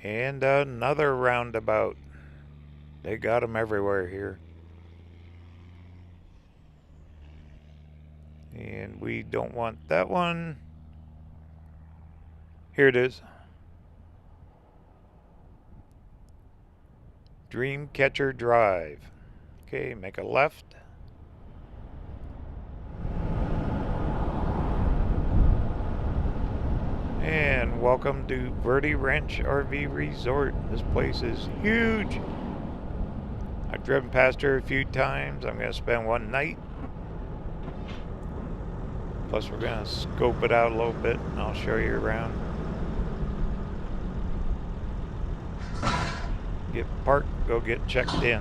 Speaker 1: And another roundabout. They got them everywhere here. And we don't want that one. Here it is. Dreamcatcher Drive. Okay, make a left. And welcome to Verde Ranch RV Resort. This place is huge. I've driven past her a few times. I'm going to spend one night. Plus we're going to scope it out a little bit and I'll show you around. Get parked, go get checked in.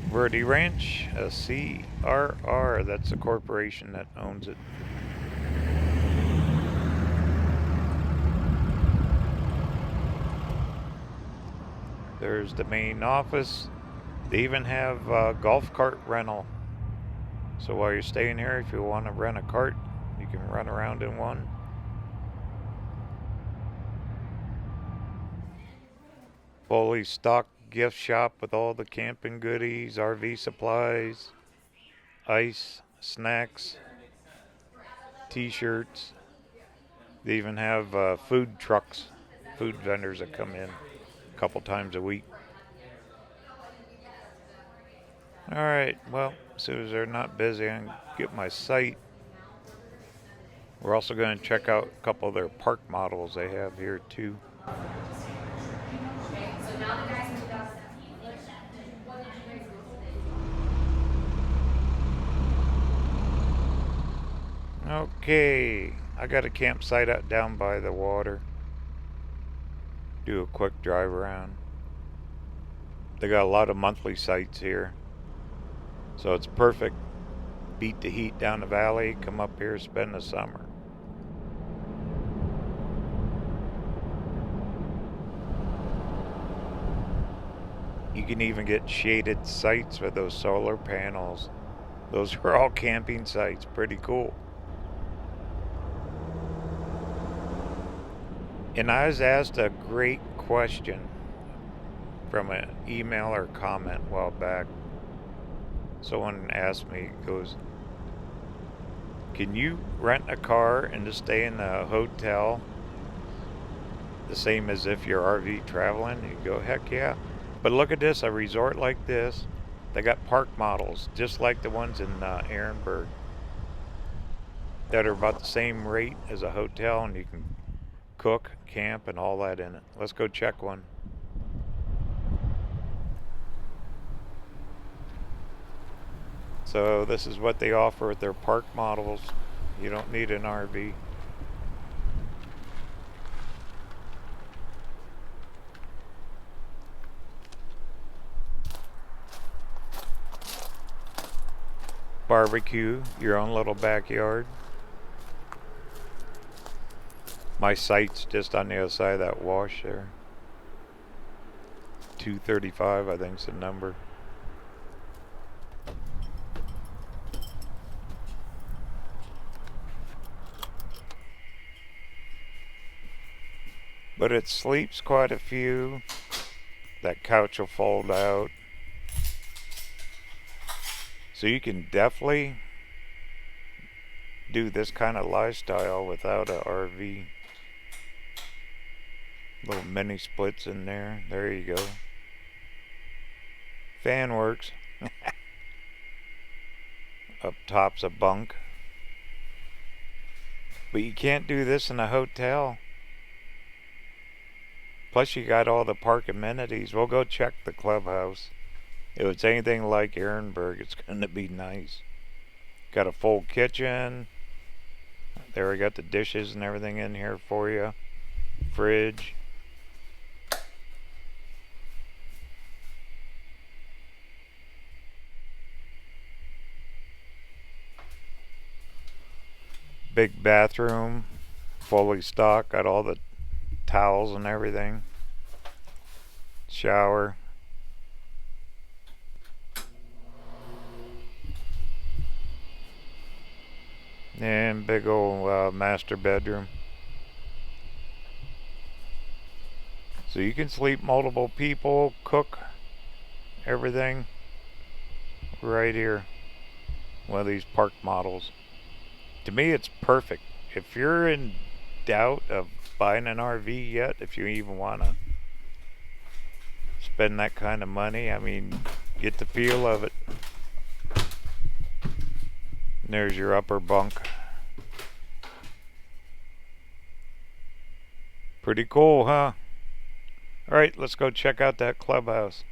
Speaker 1: Verde Ranch, a CRR, that's the corporation that owns it. There's the main office. They even have golf cart rental. So while you're staying here, if you want to rent a cart, you can run around in one. Fully stocked gift shop with all the camping goodies, RV supplies, ice, snacks, t-shirts. They even have food trucks, food vendors that come in a couple times a week. Alright, well, as soon as they're not busy, I can get my site. We're also going to check out a couple of their park models they have here too. Okay, I got a campsite out down by the water. Do a quick drive around. They got a lot of monthly sites here. So it's perfect. Beat the heat down the valley, come up here, spend the summer. can even get shaded sites with those solar panels. Those are all camping sites. Pretty cool. And I was asked a great question from an email or comment a while back. Someone asked me, goes, can you rent a car and just stay in a hotel the same as if you're RV traveling? You go, heck yeah. But look at this, a resort like this, they got park models just like the ones in Ehrenberg that are about the same rate as a hotel, and you can cook, camp, and all that in it. Let's go check one. So this is what they offer with their park models. You don't need an RV. Barbecue, your own little backyard. My site's just on the other side of that wash there. 235, I think's the number. But it sleeps quite a few. That couch will fold out. So you can definitely do this kind of lifestyle without a RV. Little mini splits in there. There you go. Fan works. Up top's a bunk. But you can't do this in a hotel. Plus you got all the park amenities. We'll go check the clubhouse. If it's anything like Ehrenberg, it's going to be nice. Got a full kitchen. There we got the dishes and everything in here for you. Fridge. Big bathroom. Fully stocked. Got all the towels and everything. Shower. And big old master bedroom. So you can sleep multiple people, cook, everything right here. One of these park models. To me, it's perfect. If you're in doubt of buying an RV yet, if you even want to spend that kind of money, I mean, get the feel of it. And there's your upper bunk. Pretty cool, huh? Alright, let's go check out that clubhouse.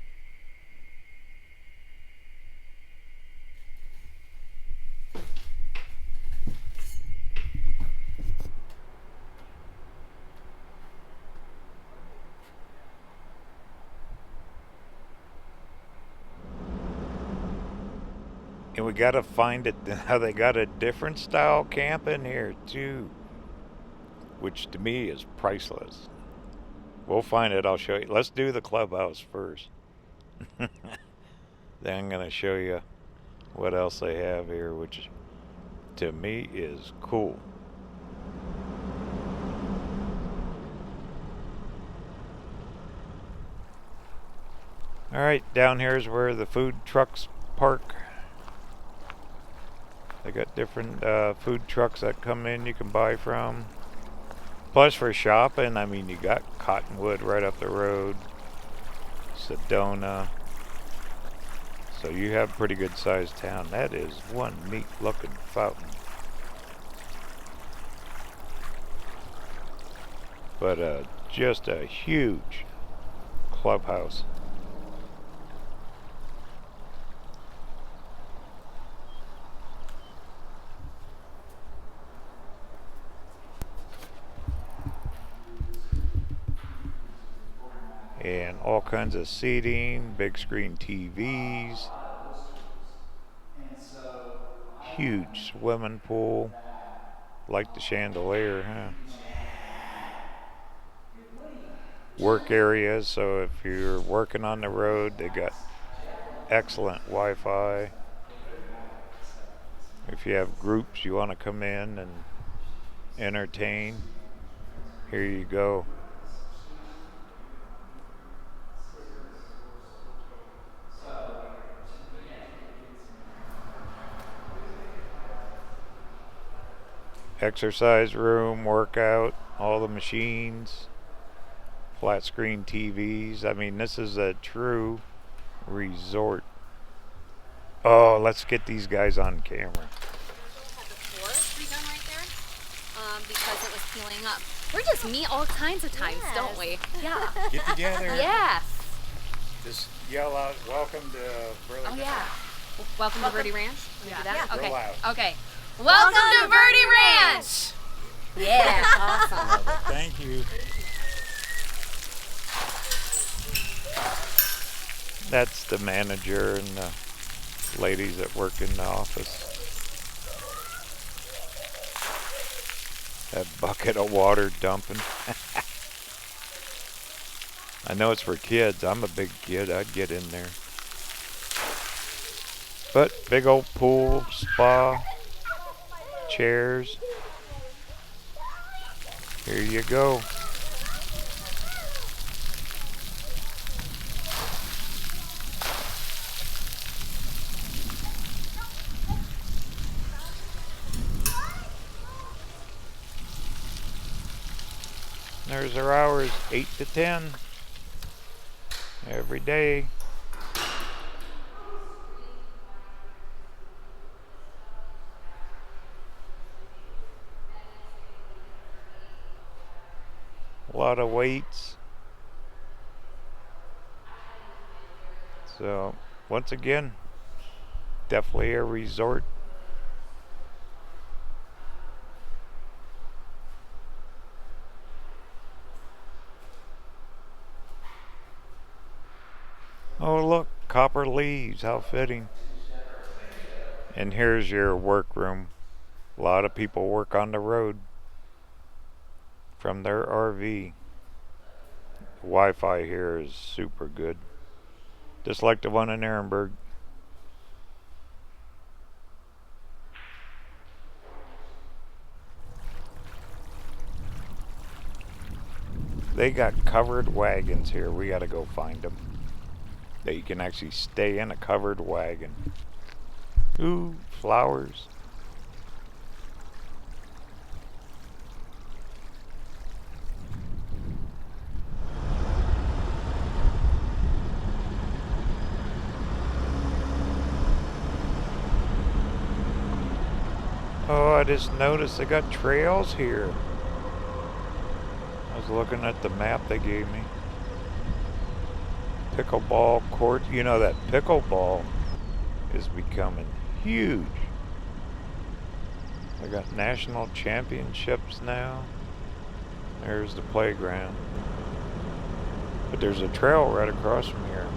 Speaker 1: And we gotta find it how they got a different style camp in here too, which to me is priceless. We'll find it, I'll show you. Let's do the clubhouse first. Then I'm gonna show you what else they have here, which to me is cool. Alright, down here is where the food trucks park. They got different food trucks that come in you can buy from. Plus for shopping, I mean, you got Cottonwood right up the road. Sedona. So you have a pretty good sized town. That is one neat looking fountain. But just a huge clubhouse. And all kinds of seating, big screen TVs, huge swimming pool, like the chandelier, huh? work areas, so if you're working on the road, they got excellent Wi-Fi. If you have groups you want to come in and entertain, here you go. Exercise room, workout, all the machines, flat screen TVs. I mean, this is a true resort. Oh, let's get these guys on camera.
Speaker 3: Had the floor redone right there because it was peeling up. We're just meet all kinds of times, don't we? Yeah.
Speaker 1: Get together.
Speaker 3: Yes.
Speaker 1: Just yell out, welcome to Burlington.
Speaker 3: Oh, yeah. Welcome to Verde Ranch?
Speaker 4: Yeah.
Speaker 3: Do that?
Speaker 1: Yeah.
Speaker 3: Okay.
Speaker 1: Real loud.
Speaker 3: Okay. Welcome to Verde Ranch! Yeah, awesome.
Speaker 1: Thank you. That's the manager and the ladies that work in the office. That bucket of water dumping. I know it's for kids. I'm a big kid. I'd get in there. But big old pool, spa, chairs. Here you go. There's our hours, 8 to 10 every day. A lot of weights. So, once again, definitely a resort. Oh, look, copper leaves, how fitting. And here's your workroom. A lot of people work on the road from their RV. Wi-Fi here is super good. Just like the one in Ehrenberg. They got covered wagons here. We gotta go find them. That you can actually stay in a covered wagon. Ooh, flowers. Oh, I just noticed they got trails here. I was looking at the map they gave me. Pickleball court. You know that pickleball is becoming huge. They got national championships now. There's the playground. But there's a trail right across from here.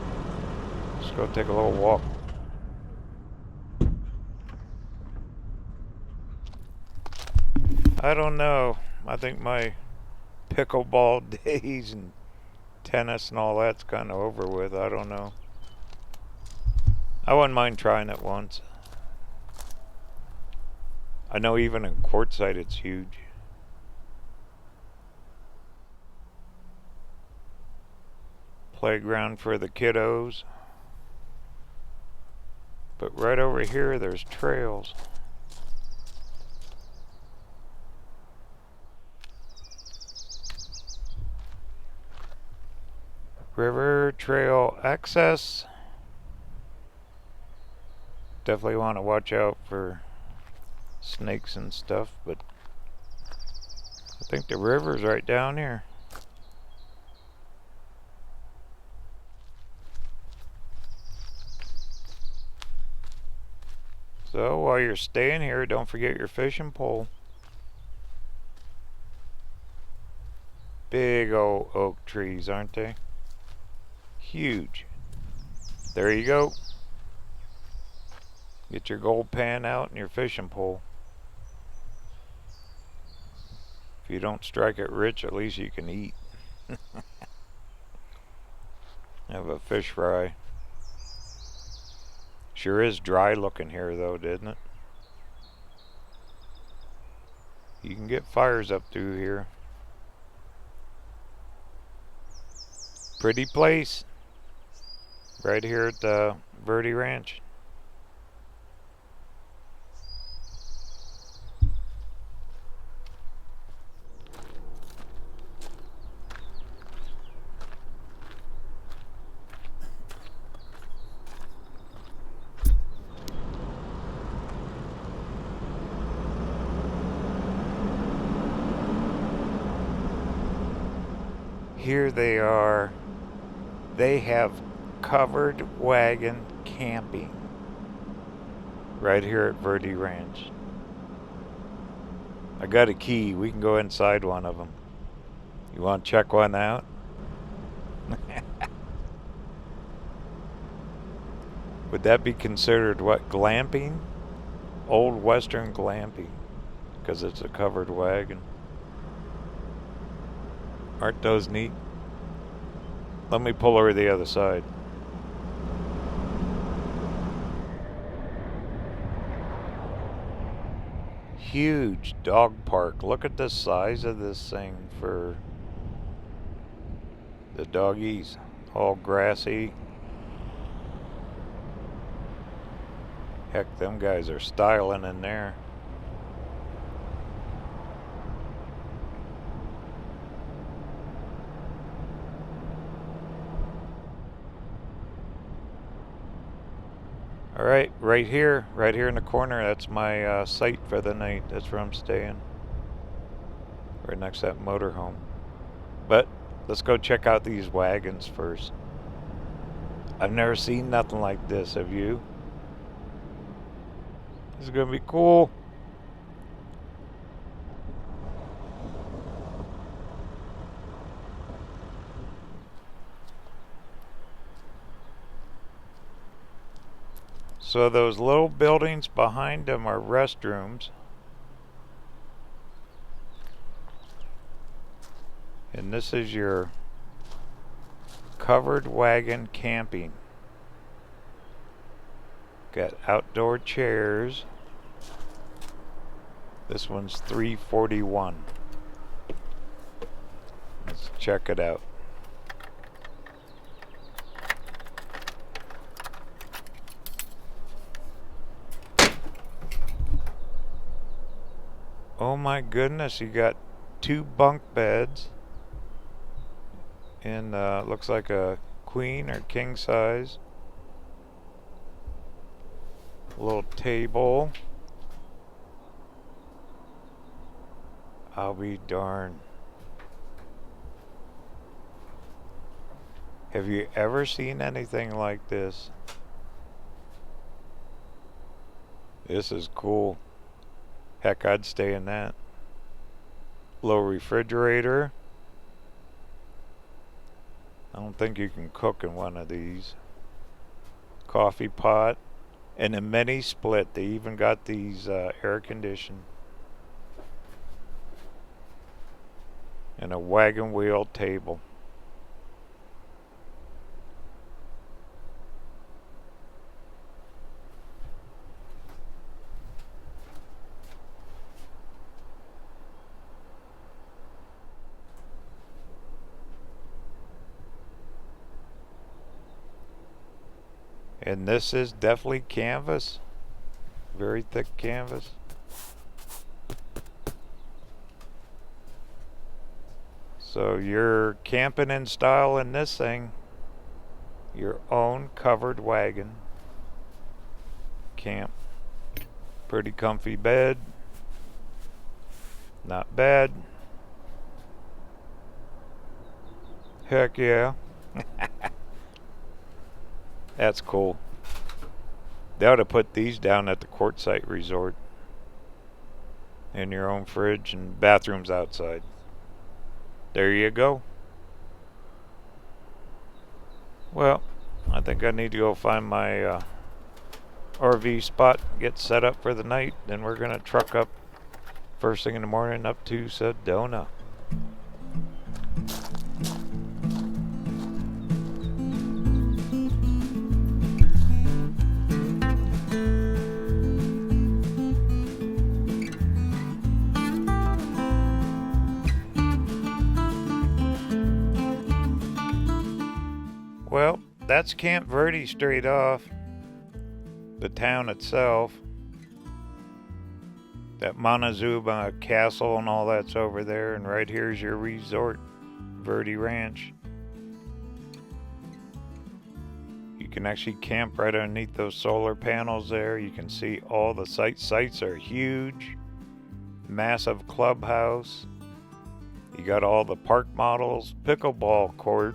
Speaker 1: Let's go take a little walk. I don't know. I think my pickleball days and tennis and all that's kind of over with. I don't know. I wouldn't mind trying it once. I know even in Quartzsite it's huge. Playground for the kiddos. But right over here there's trails. River trail access. Definitely want to watch out for snakes and stuff, but I think the river's right down here. So while you're staying here, don't forget your fishing pole. Big old oak trees, aren't they? Huge. There you go. Get your gold pan out and your fishing pole. If you don't strike it rich, at least you can eat. Have a fish fry. Sure is dry looking here though, didn't it? You can get fires up through here. Pretty place. Right here at the Verde Ranch. Here they are. They have covered wagon camping right here at Verde Ranch. I got a key. We can go inside one of them. You want to check one out? Would that be considered what? Glamping? Old Western glamping. Because it's a covered wagon. Aren't those neat? Let me pull over the other side. Huge dog park. Look at the size of this thing for the doggies. All grassy. Heck, them guys are styling in there. Alright, right here in the corner, that's my site for the night. That's where I'm staying. Right next to that motorhome. But let's go check out these wagons first. I've never seen nothing like this, have you? This is gonna be cool. So those little buildings behind them are restrooms. And this is your covered wagon camping. Got outdoor chairs. This one's $341. Let's check it out. Oh my goodness, you got 2 bunk beds. And looks like a queen or king size. A little table. I'll be darned. Have you ever seen anything like this? This is cool. Heck, I'd stay in that. Little refrigerator. I don't think you can cook in one of these. Coffee pot. And a mini split. They even got these air conditioned. And a wagon wheel table. And this is definitely canvas. Very thick canvas. So you're camping in style in this thing. Your own covered wagon. Camp. Pretty comfy bed. Not bad. Heck yeah. That's cool. They ought to put these down at the Quartzsite Resort. In your own fridge and bathrooms outside. There you go. Well, I think I need to go find my RV spot, get set up for the night. Then we're going to truck up first thing in the morning up to Sedona. that's Camp Verde straight off. The town itself. That Montezuma Castle and all that's over there. And right here's your resort, Verde Ranch. You can actually camp right underneath those solar panels there. You can see all the sites. Sites are huge. Massive clubhouse. You got all the park models, pickleball court,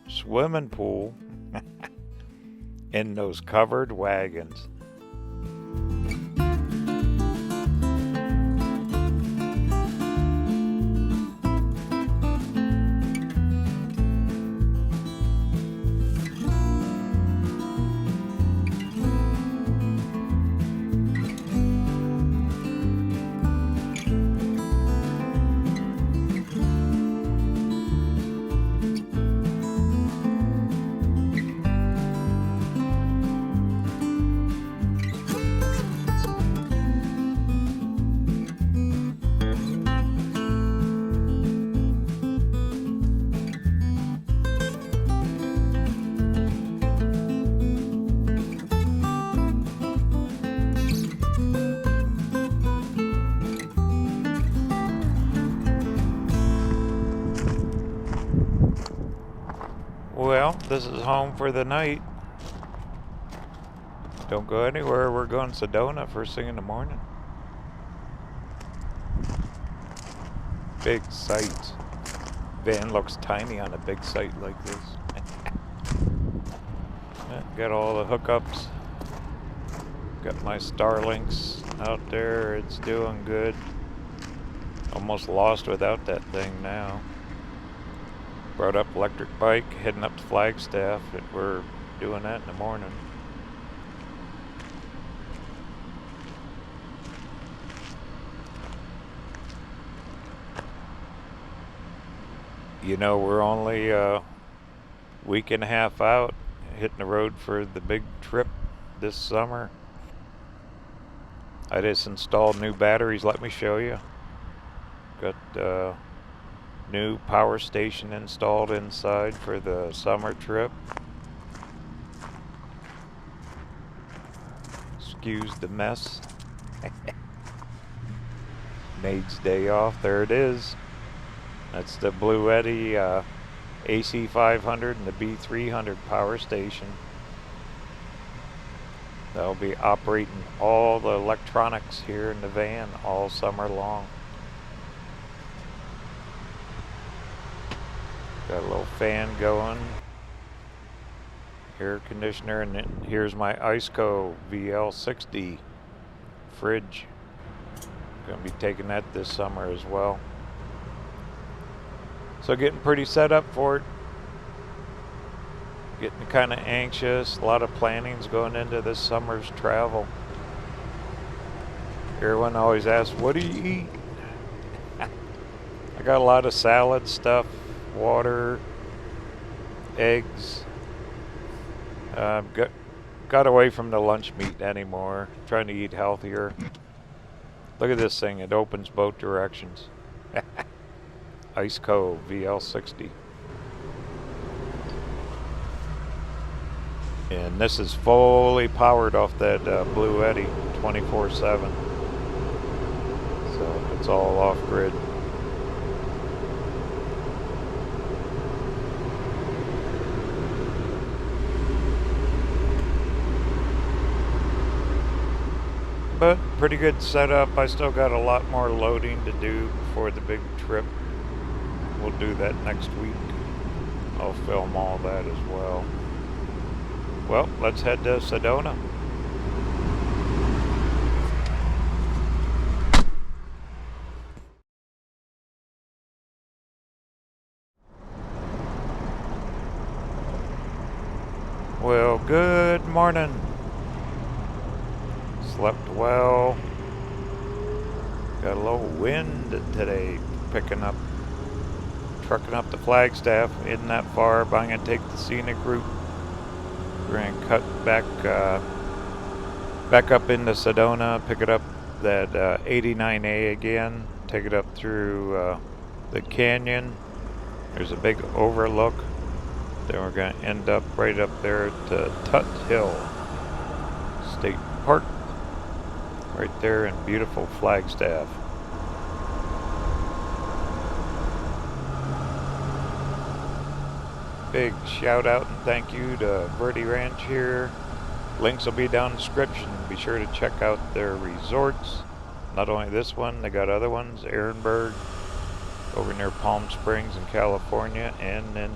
Speaker 1: swimming pool, and those covered wagons. Well, this is home for the night. Don't go anywhere. We're going to Sedona first thing in the morning. Big site. Van looks tiny on a big site like this. Got all the hookups. Got my Starlinks out there. It's doing good. Almost lost without that thing now. Brought up electric bike, heading up to Flagstaff. We're doing that in the morning. You know, we're only a week and a half out, hitting the road for the big trip this summer. I just installed new batteries. Let me show you. Got new power station installed inside for the summer trip. Excuse the mess. Maid's day off. There it is. That's the Blue Eddy AC 500 and the B300 power station. They'll be operating all the electronics here in the van all summer long. Got a little fan going, air conditioner, and then here's my Iceco VL60 fridge. Gonna be taking that this summer as well. So getting pretty set up for it. Getting kind of anxious. A lot of planning's going into this summer's travel. Everyone always asks, what do you eat? I got a lot of salad stuff. Water, eggs. Got away from the lunch meat anymore. Trying to eat healthier. Look at this thing. It opens both directions. Iceco VL60. And this is fully powered off that Blue Eddy 24/7. So it's all off grid. But pretty good setup. I still got a lot more loading to do before the big trip. We'll do that next week. I'll film all that as well. Well, let's head to Sedona. Well, good morning. Slept well. Got a little wind today, picking up, trucking up to Flagstaff. Isn't that far, but I'm gonna take the scenic route. We're gonna cut back up into Sedona, pick it up that 89A again, take it up through the canyon. There's a big overlook Then we're going to end up right up there at Tut Hill State Park, right there in beautiful Flagstaff. Big shout out and thank you to Verde Ranch here. Links will be down in the description. Be sure to check out their resorts. Not only this one, they got other ones. Ehrenberg over near Palm Springs in California, and in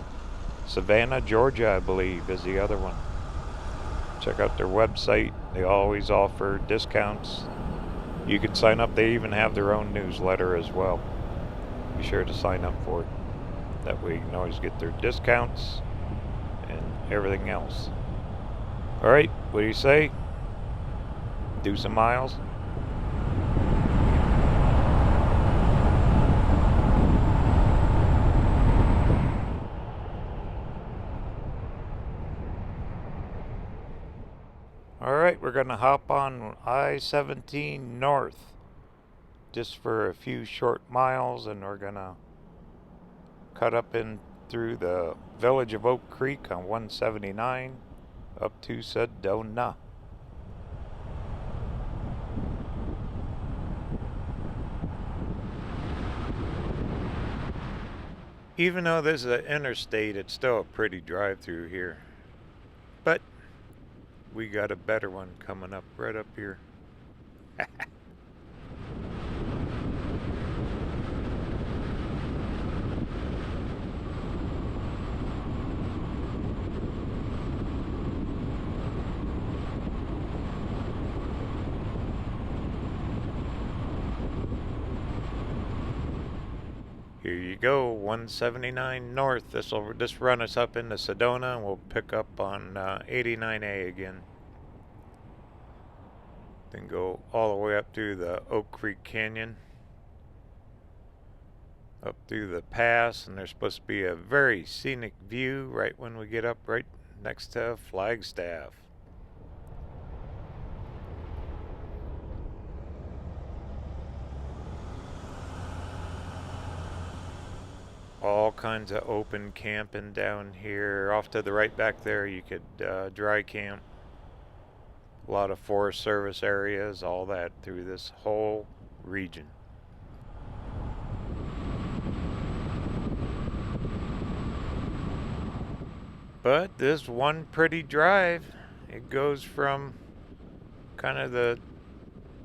Speaker 1: Savannah, Georgia, I believe, is the other one. Check out their website. They always offer discounts. You can sign up. They even have their own newsletter as well. Be sure to sign up for it. That way you can always get their discounts and everything else. Alright, what do you say? Do some miles? Alright, we're going to hop on I-17 North just for a few short miles, and we're going to cut up in through the village of Oak Creek on 179 up to Sedona. Even though this is an interstate, it's still a pretty drive through here. But we got a better one coming up right up here. Here you go, 179 North. This will just run us up into Sedona, and we'll pick up on 89A again. Then go all the way up to the Oak Creek Canyon, up through the pass, and there's supposed to be a very scenic view right when we get up right next to Flagstaff. All kinds of open camping down here. Off to the right back there, you could dry camp. A lot of Forest Service areas, all that through this whole region. But this one pretty drive, it goes from kind of the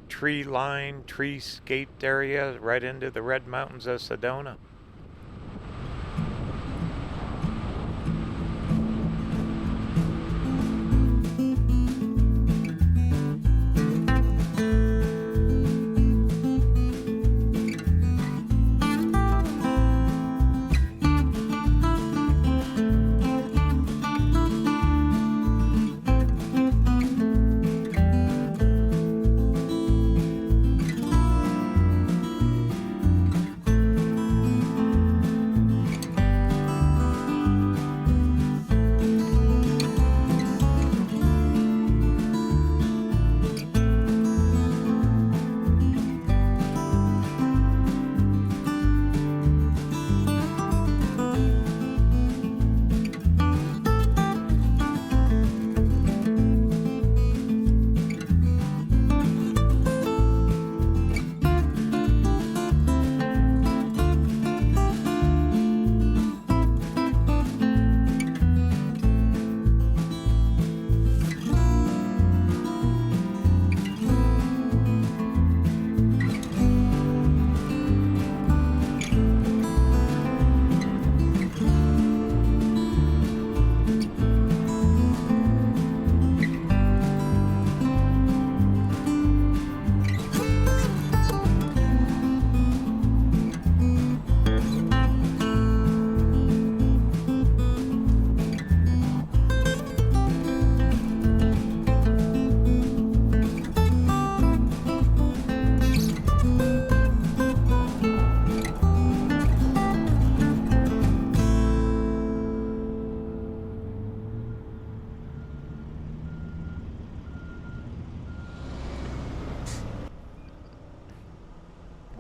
Speaker 1: tree-lined, tree-scaped area right into the Red Mountains of Sedona.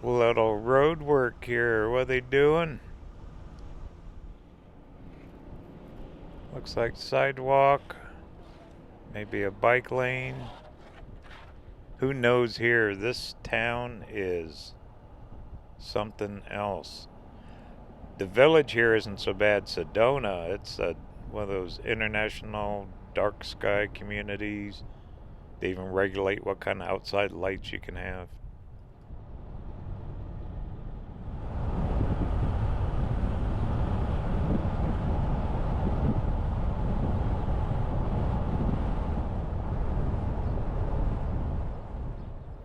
Speaker 1: Little road work here. What are they doing? Looks like sidewalk. Maybe a bike lane. Who knows here? This town is something else. The village here isn't so bad. Sedona, it's one of those international dark sky communities. They even regulate what kind of outside lights you can have.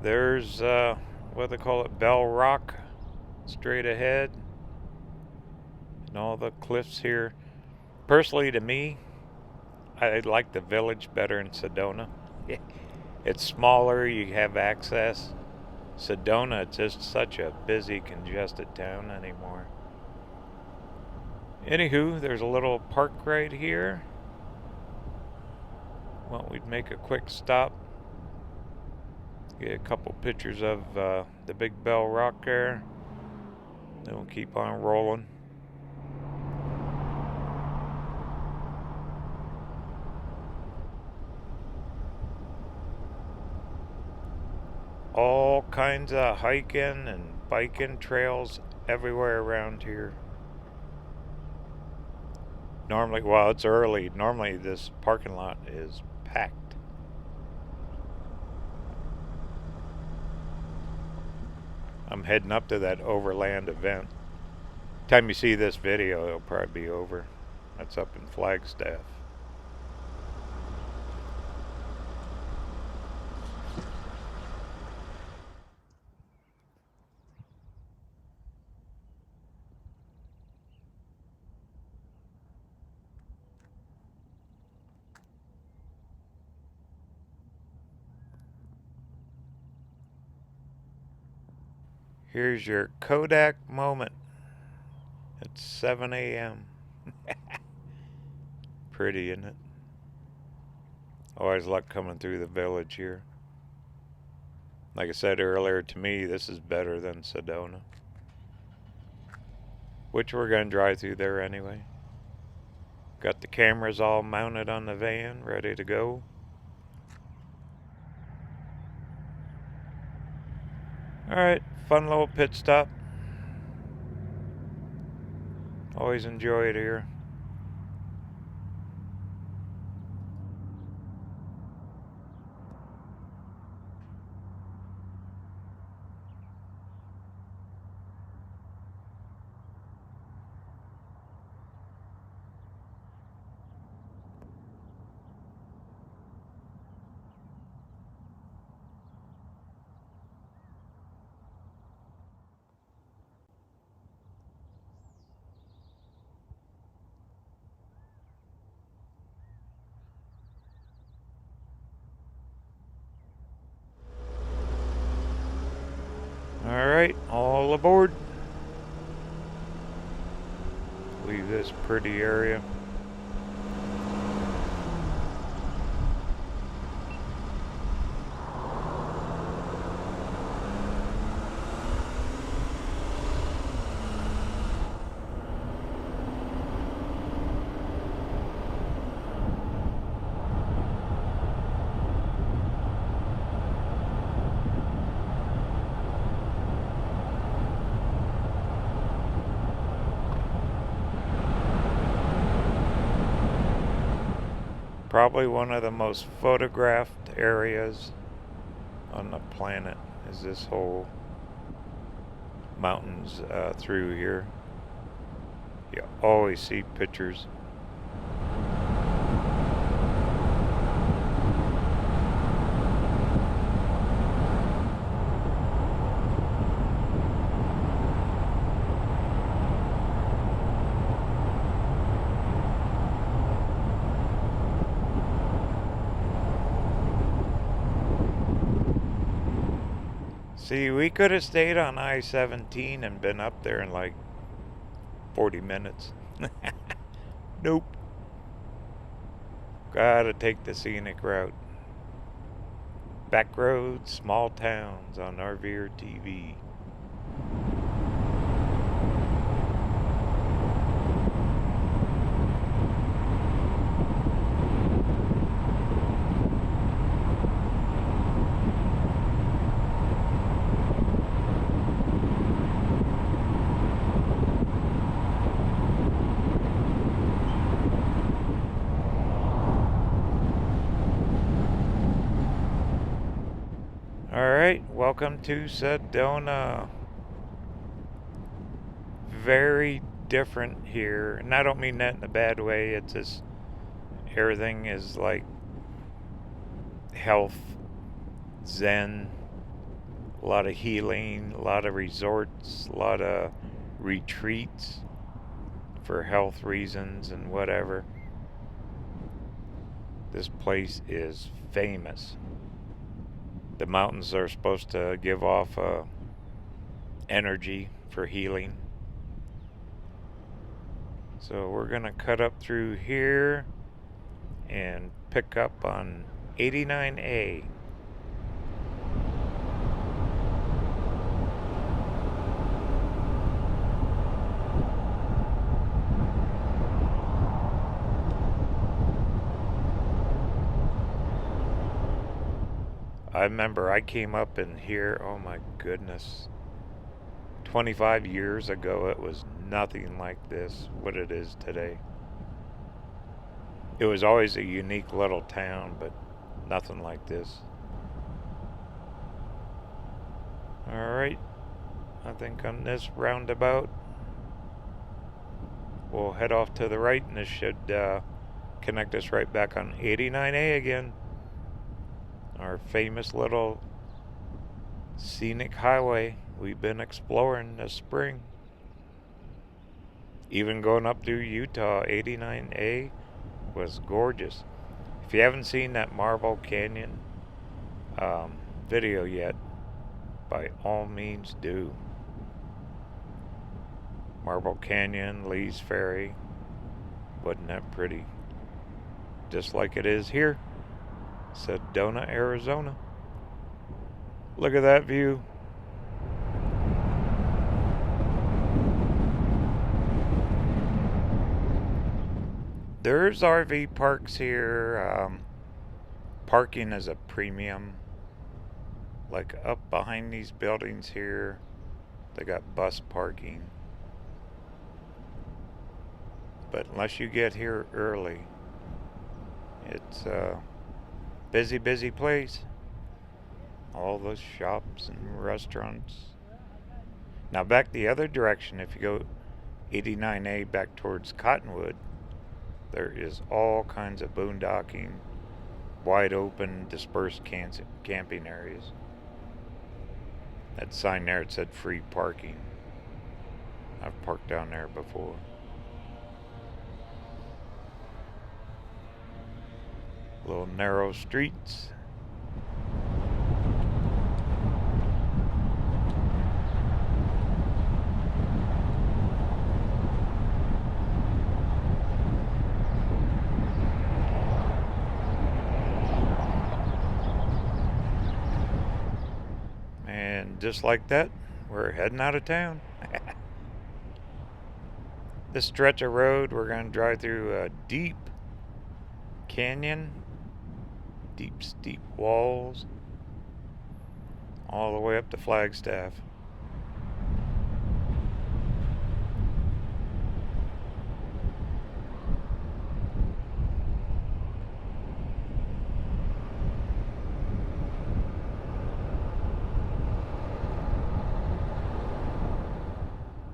Speaker 1: There's what they call it, Bell Rock, straight ahead, and all the cliffs here. Personally, to me, I like the village better in Sedona. It's smaller, you have access. Sedona, it's just such a busy, congested town anymore. Anywho, there's a little park right here. Well, we'd make a quick stop. Get a couple pictures of the big Bell Rock there. Then we'll keep on rolling. All kinds of hiking and biking trails everywhere around here. Normally, well, it's early. Normally this parking lot is packed. I'm heading up to that overland event. Time you see this video, it'll probably be over. That's up in Flagstaff. Here's your Kodak moment. It's 7 a.m. Pretty, isn't it? Always luck coming through the village here. Like I said earlier, to me, this is better than Sedona. Which we're going to drive through there anyway. Got the cameras all mounted on the van, ready to go. Alright, fun little pit stop. Always enjoy it here. Alright, all aboard. Leave this pretty area. Probably one of the most photographed areas on the planet is this whole mountains through here. You always see pictures. See, we could have stayed on I-17 and been up there in like 40 minutes. Nope. Gotta take the scenic route. Back roads, small towns on RV TV. Welcome to Sedona. Very different here. And I don't mean that in a bad way. It's just everything is like health, zen, a lot of healing, a lot of resorts, a lot of retreats for health reasons and whatever. This place is famous. The mountains are supposed to give off energy for healing. So we're going to cut up through here and pick up on 89A. I remember I came up in here, oh my goodness, 25 years ago. It was nothing like this, what it is today. It was always a unique little town, but nothing like this. Alright, I think on this roundabout, we'll head off to the right, and this should connect us right back on 89A again. Our famous little scenic highway we've been exploring this spring. Even going up through Utah, 89A was gorgeous. If you haven't seen that Marble Canyon video yet, by all means do. Marble Canyon, Lee's Ferry, wasn't that pretty? Just like it is here, Sedona, Arizona. Look at that view. There's RV parks here. Parking is a premium. Like up behind these buildings here, they got bus parking. But unless you get here early, it's a busy place. All those shops and restaurants. Now back the other direction, if you go 89A back towards Cottonwood, there is all kinds of boondocking, wide open, dispersed camping areas. That sign there, it said free parking. I've parked down there before. Little narrow streets. And just like that, we're heading out of town. This stretch of road, we're going to drive through a deep canyon, deep steep walls, all the way up to Flagstaff.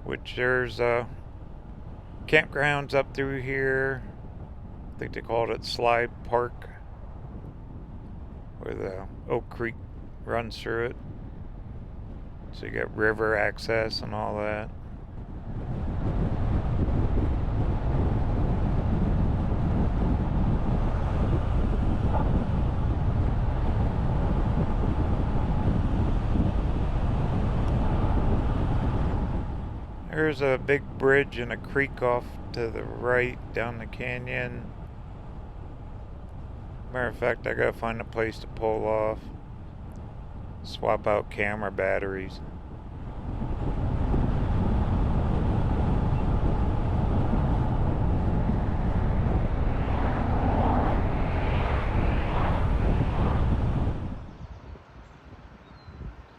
Speaker 1: Which there's campgrounds up through here. I think they called it Slide Park, where the Oak Creek runs through it. So you got river access and all that. There's a big bridge and a creek off to the right down the canyon. Matter of fact, I gotta find a place to pull off, swap out camera batteries.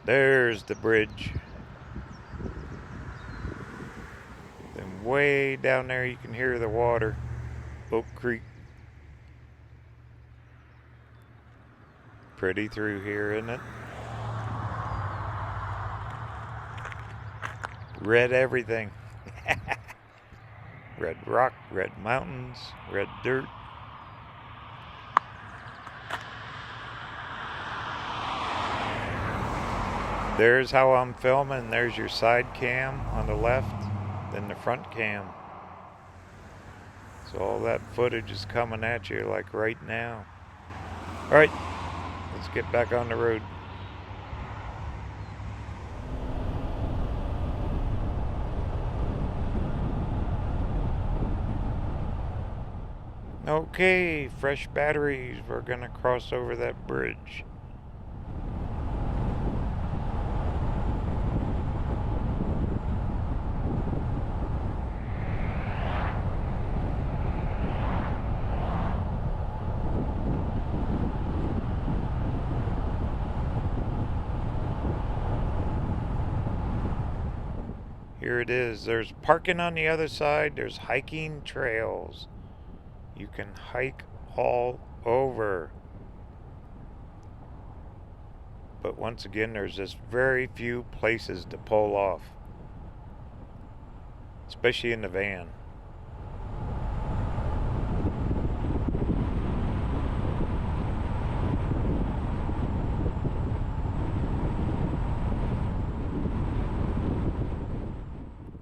Speaker 1: There's the bridge. Then way down there you can hear the water. Oak Creek. Pretty through here, isn't it? Red everything. Red rock, red mountains, red dirt. There's how I'm filming. There's your side cam on the left, then the front cam. So all that footage is coming at you like right now. Alright, let's get back on the road. Okay, fresh batteries. We're gonna cross over that bridge. Here it is. There's parking on the other side. There's hiking trails. You can hike all over. But once again, there's just very few places to pull off. Especially in the van.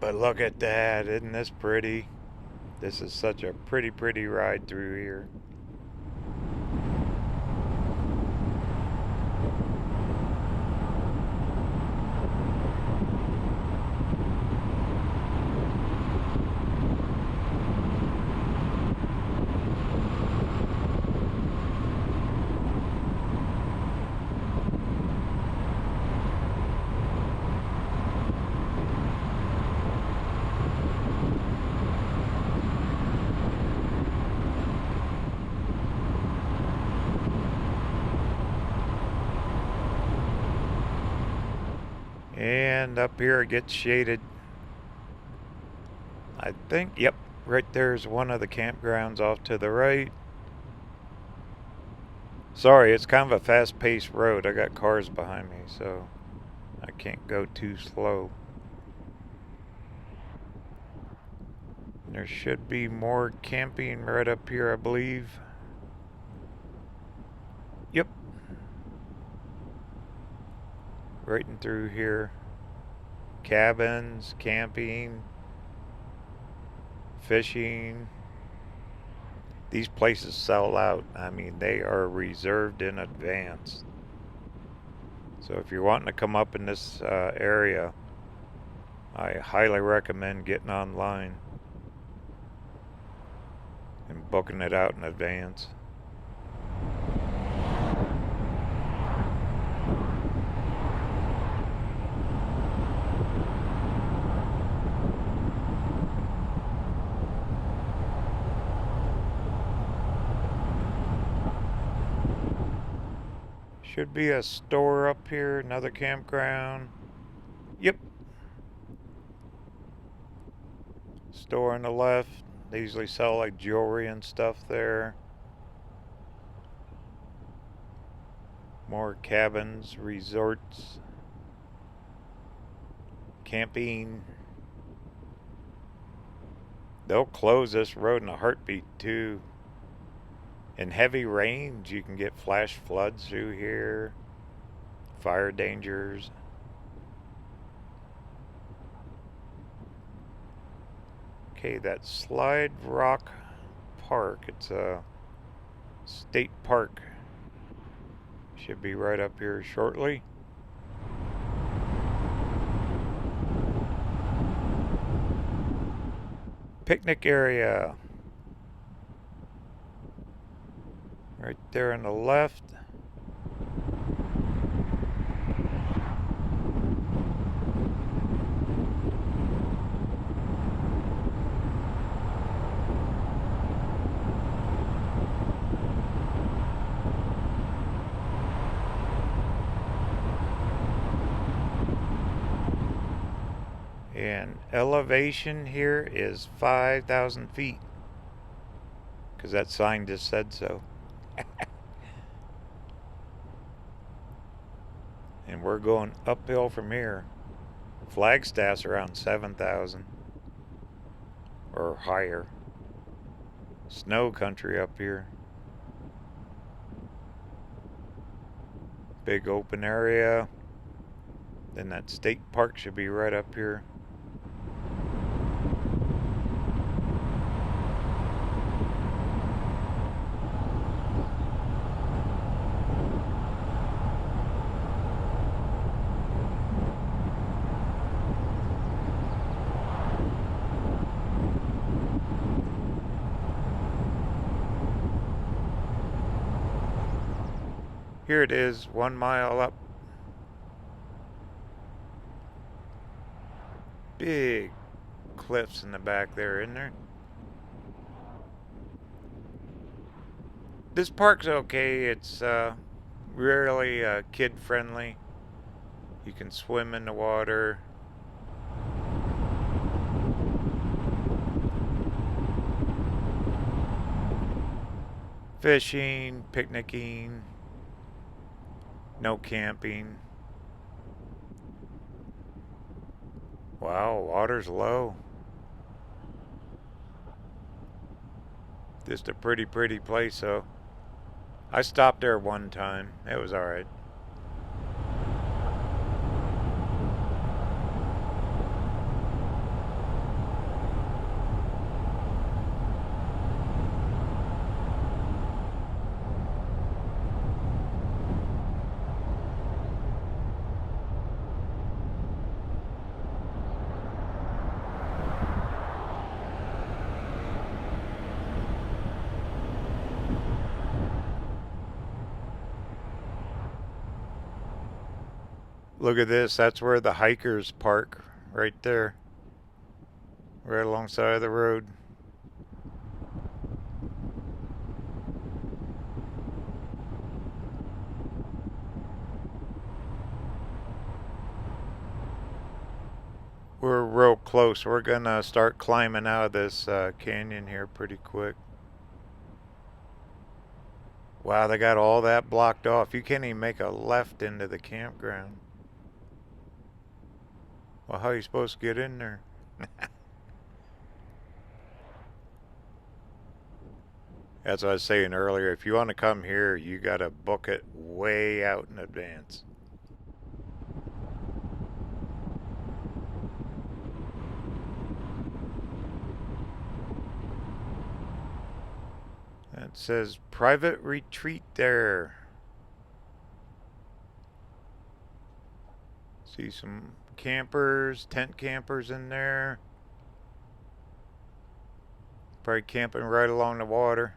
Speaker 1: But look at that, isn't this pretty? This is such a pretty ride through here. And up here it gets shaded. I think, yep, right there's one of the campgrounds off to the right. Sorry, it's kind of a fast-paced road. I got cars behind me, so I can't go too slow. There should be more camping right up here, I believe. Yep. Right in through here. Cabins, camping, fishing. These places sell out. I mean, they are reserved in advance. So if you're wanting to come up in this area, I highly recommend getting online and booking it out in advance. Should be a store up here, another campground. Yep. Store on the left. They usually sell like jewelry and stuff there. More cabins, resorts, camping. They'll close this road in a heartbeat too. In heavy rains, you can get flash floods through here, fire dangers. Okay, that Slide Rock Park, it's a state park. Should be right up here shortly. Picnic area. Right there on the left. And elevation here is 5,000 feet. Because that sign just said so. And we're going uphill from here. Flagstaff's around 7,000 or higher. Snow country up here. Big open area. Then that state park should be right up here. Here it is, 1 mile up. Big cliffs in the back there, isn't there? This park's okay. It's really kid friendly. You can swim in the water. Fishing, picnicking. No camping. Wow, water's low. Just a pretty place though. I stopped there one time. It was alright. Look at this, that's where the hikers park, right there. Right alongside the road. We're real close. We're gonna start climbing out of this canyon here pretty quick. Wow, they got all that blocked off. You can't even make a left into the campground. Well, how are you supposed to get in there? As I was saying earlier, if you want to come here, you got to book it way out in advance. It says private retreat there. See some campers, tent campers in there. Probably camping right along the water.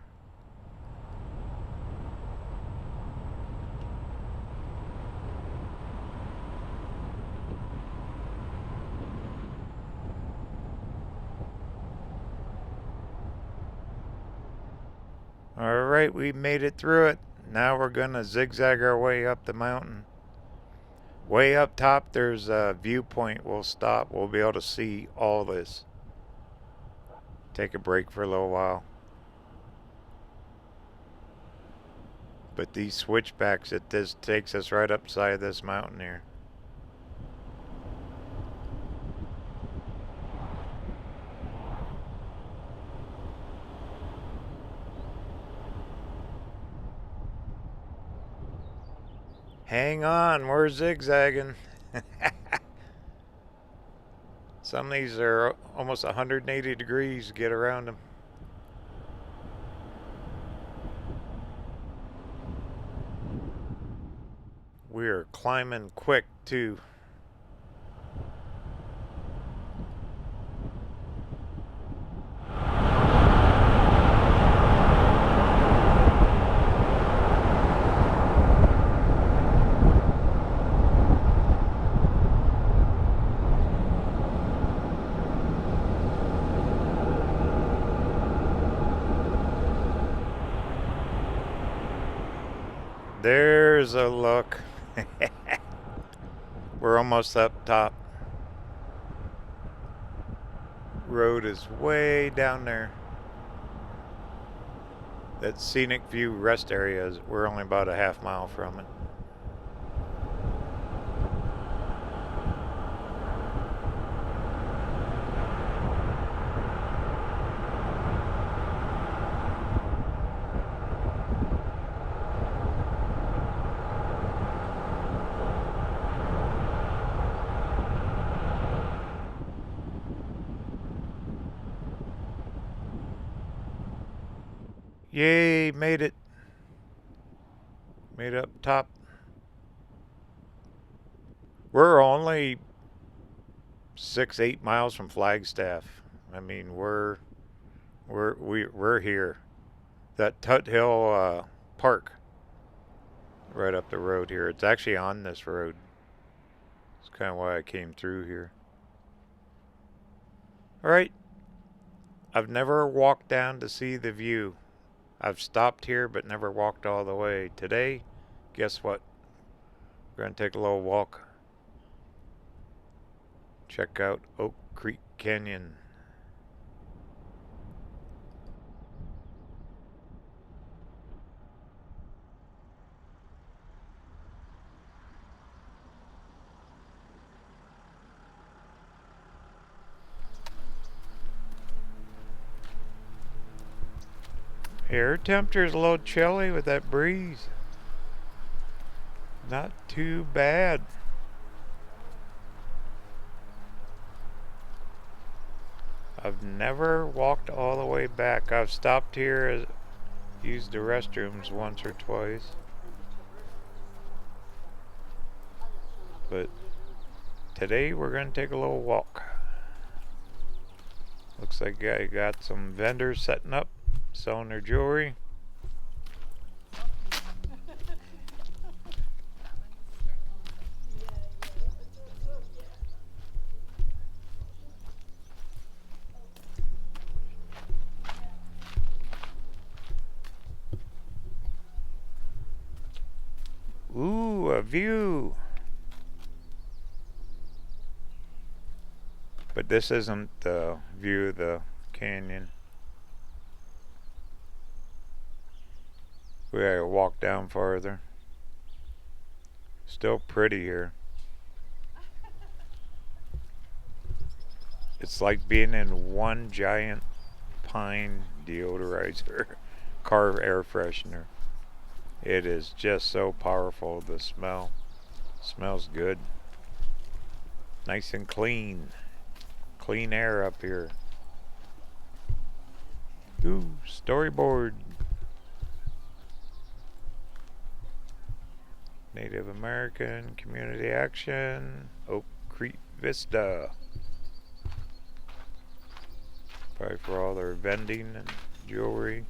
Speaker 1: Alright, we made it through it. Now we're gonna zigzag our way up the mountain. Way up top there's a viewpoint. We'll stop. We'll be able to see all this. Take a break for a little while. But these switchbacks, it just takes us right upside this mountain here. Hang on, we're zigzagging. Some of these are almost 180 degrees to get around them. We're climbing quick too. There's a look. We're almost up top. Road is way down there. That scenic view rest area is, we're only about a half mile from it. Yay, made it. Made it up top. We're only 6-8 miles from Flagstaff. I mean, we're here. That Tut Hill Park, right up the road here. It's actually on this road. It's kind of why I came through here. All right. I've never walked down to see the view. I've stopped here but never walked all the way. Today, guess what? We're going to take a little walk. Check out Oak Creek Canyon. Air temperature's a little chilly with that breeze. Not too bad. I've never walked all the way back. I've stopped here, used the restrooms once or twice. But today we're going to take a little walk. Looks like I got some vendors setting up, selling their jewelry. Ooh, a view. But this isn't the view of the canyon. We gotta walk down farther. Still pretty here. It's like being in one giant pine deodorizer, car air freshener. It is just so powerful, the smell. Smells good. Nice and clean. Clean air up here. Ooh, storyboard. Native American Community Action. Oak Creek Vista. Probably for all their vending and jewelry.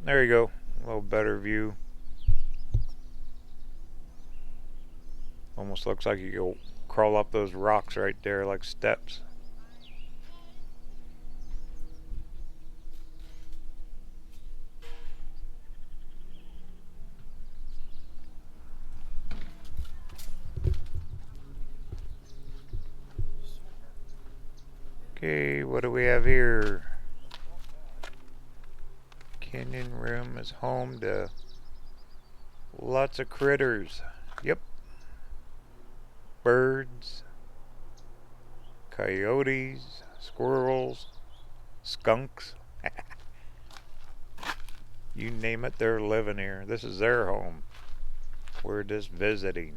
Speaker 1: There you go. A little better view. Almost looks like you go crawl up those rocks right there like steps. Okay, what do we have here? Canyon Room is home to lots of critters. Yep. Birds, coyotes, squirrels, skunks. You name it, they're living here. This is their home. We're just visiting.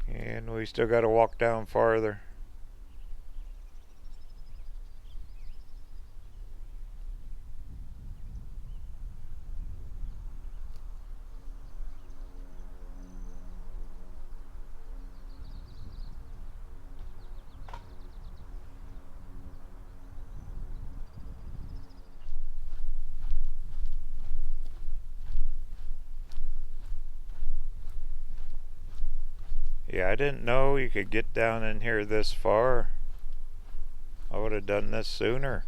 Speaker 1: And we still got to walk down farther. Yeah, I didn't know you could get down in here this far. I would have done this sooner.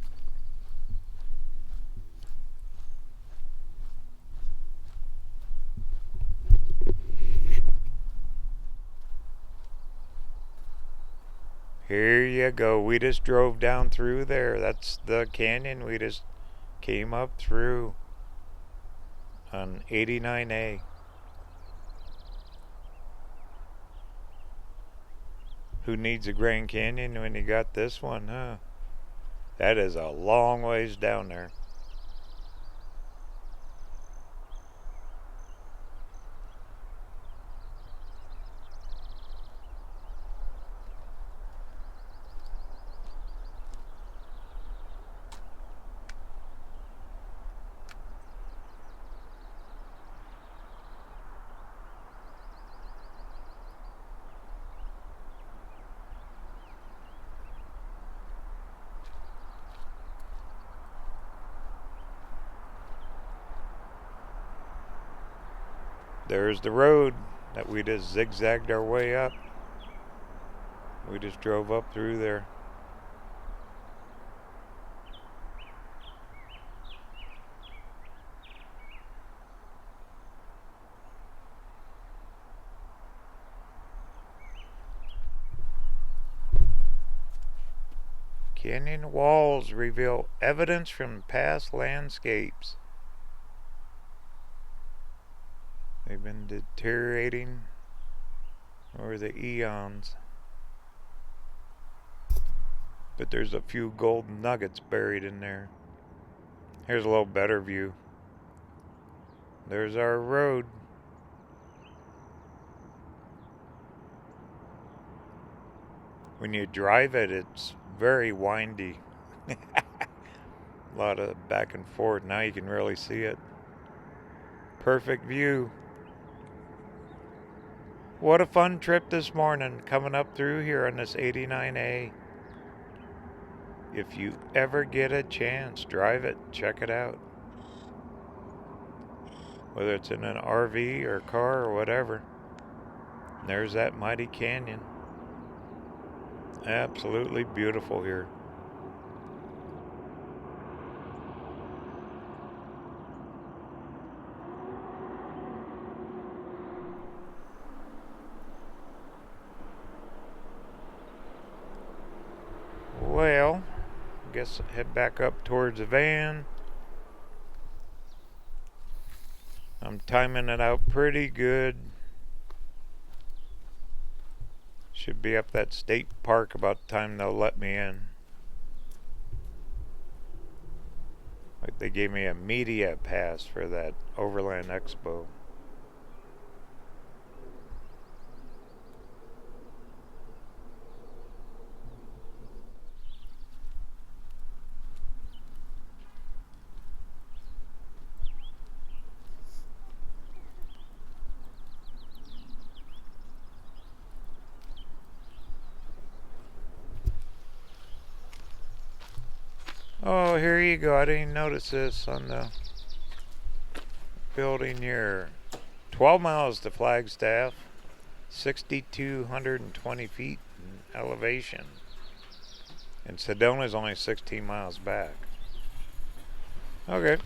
Speaker 1: Here you go. We just drove down through there. That's the canyon we just came up through on 89A. Who needs a Grand Canyon when you got this one, huh? That is a long ways down there. there's the road that we just zigzagged our way up. We just drove up through there. Canyon walls reveal evidence from past landscapes. They've been deteriorating over the eons. But there's a few gold nuggets buried in there. Here's a little better view. There's our road. When you drive it, it's very windy. A lot of back and forth. Now you can really see it. Perfect view. What a fun trip this morning coming up through here on this 89A. If you ever get a chance, drive it, check it out. Whether it's in an RV or car or whatever. There's that mighty canyon. Absolutely beautiful here. Well, I guess head back up towards the van. I'm timing it out pretty good. Should be up that state park about the time they'll let me in. Like they gave me a media pass for that Overland Expo. Oh, here you go. I didn't even notice this on the building here. 12 miles to Flagstaff, 6,220 feet in elevation. And Sedona is only 16 miles back. Okay.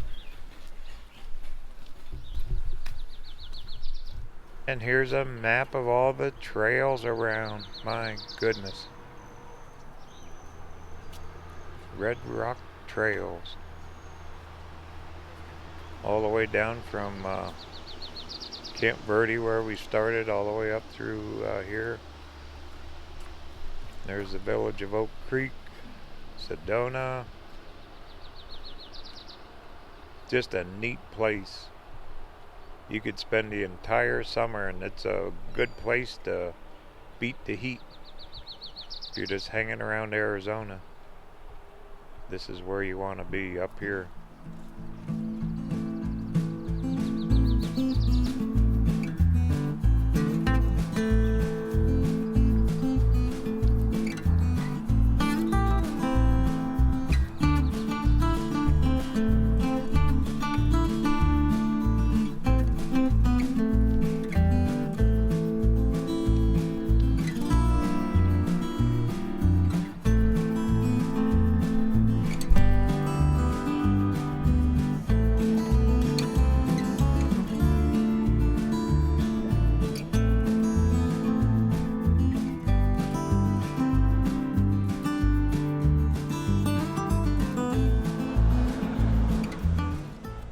Speaker 1: And here's a map of all the trails around. My goodness. Red Rock Trails. All the way down from Camp Verde, where we started, all the way up through here. There's the village of Oak Creek, Sedona. Just a neat place. You could spend the entire summer, and it's a good place to beat the heat if you're just hanging around Arizona. This is where you want to be, up here.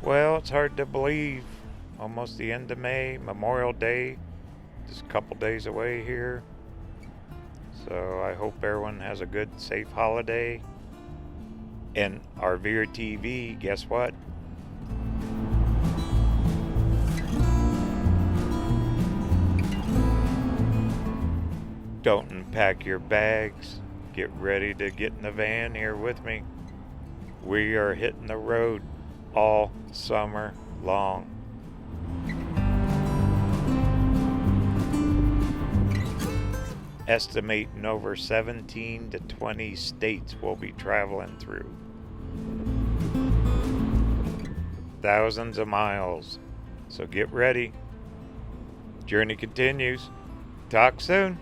Speaker 1: Well, it's hard to believe. Almost the end of May, Memorial Day, just a couple days away here. So I hope everyone has a good, safe holiday. And our Verde TV, guess what? Don't unpack your bags. Get ready to get in the van here with me. We are hitting the road all summer long. Estimating over 17 to 20 states we'll be traveling through. Thousands of miles. So get ready. Journey continues. Talk soon.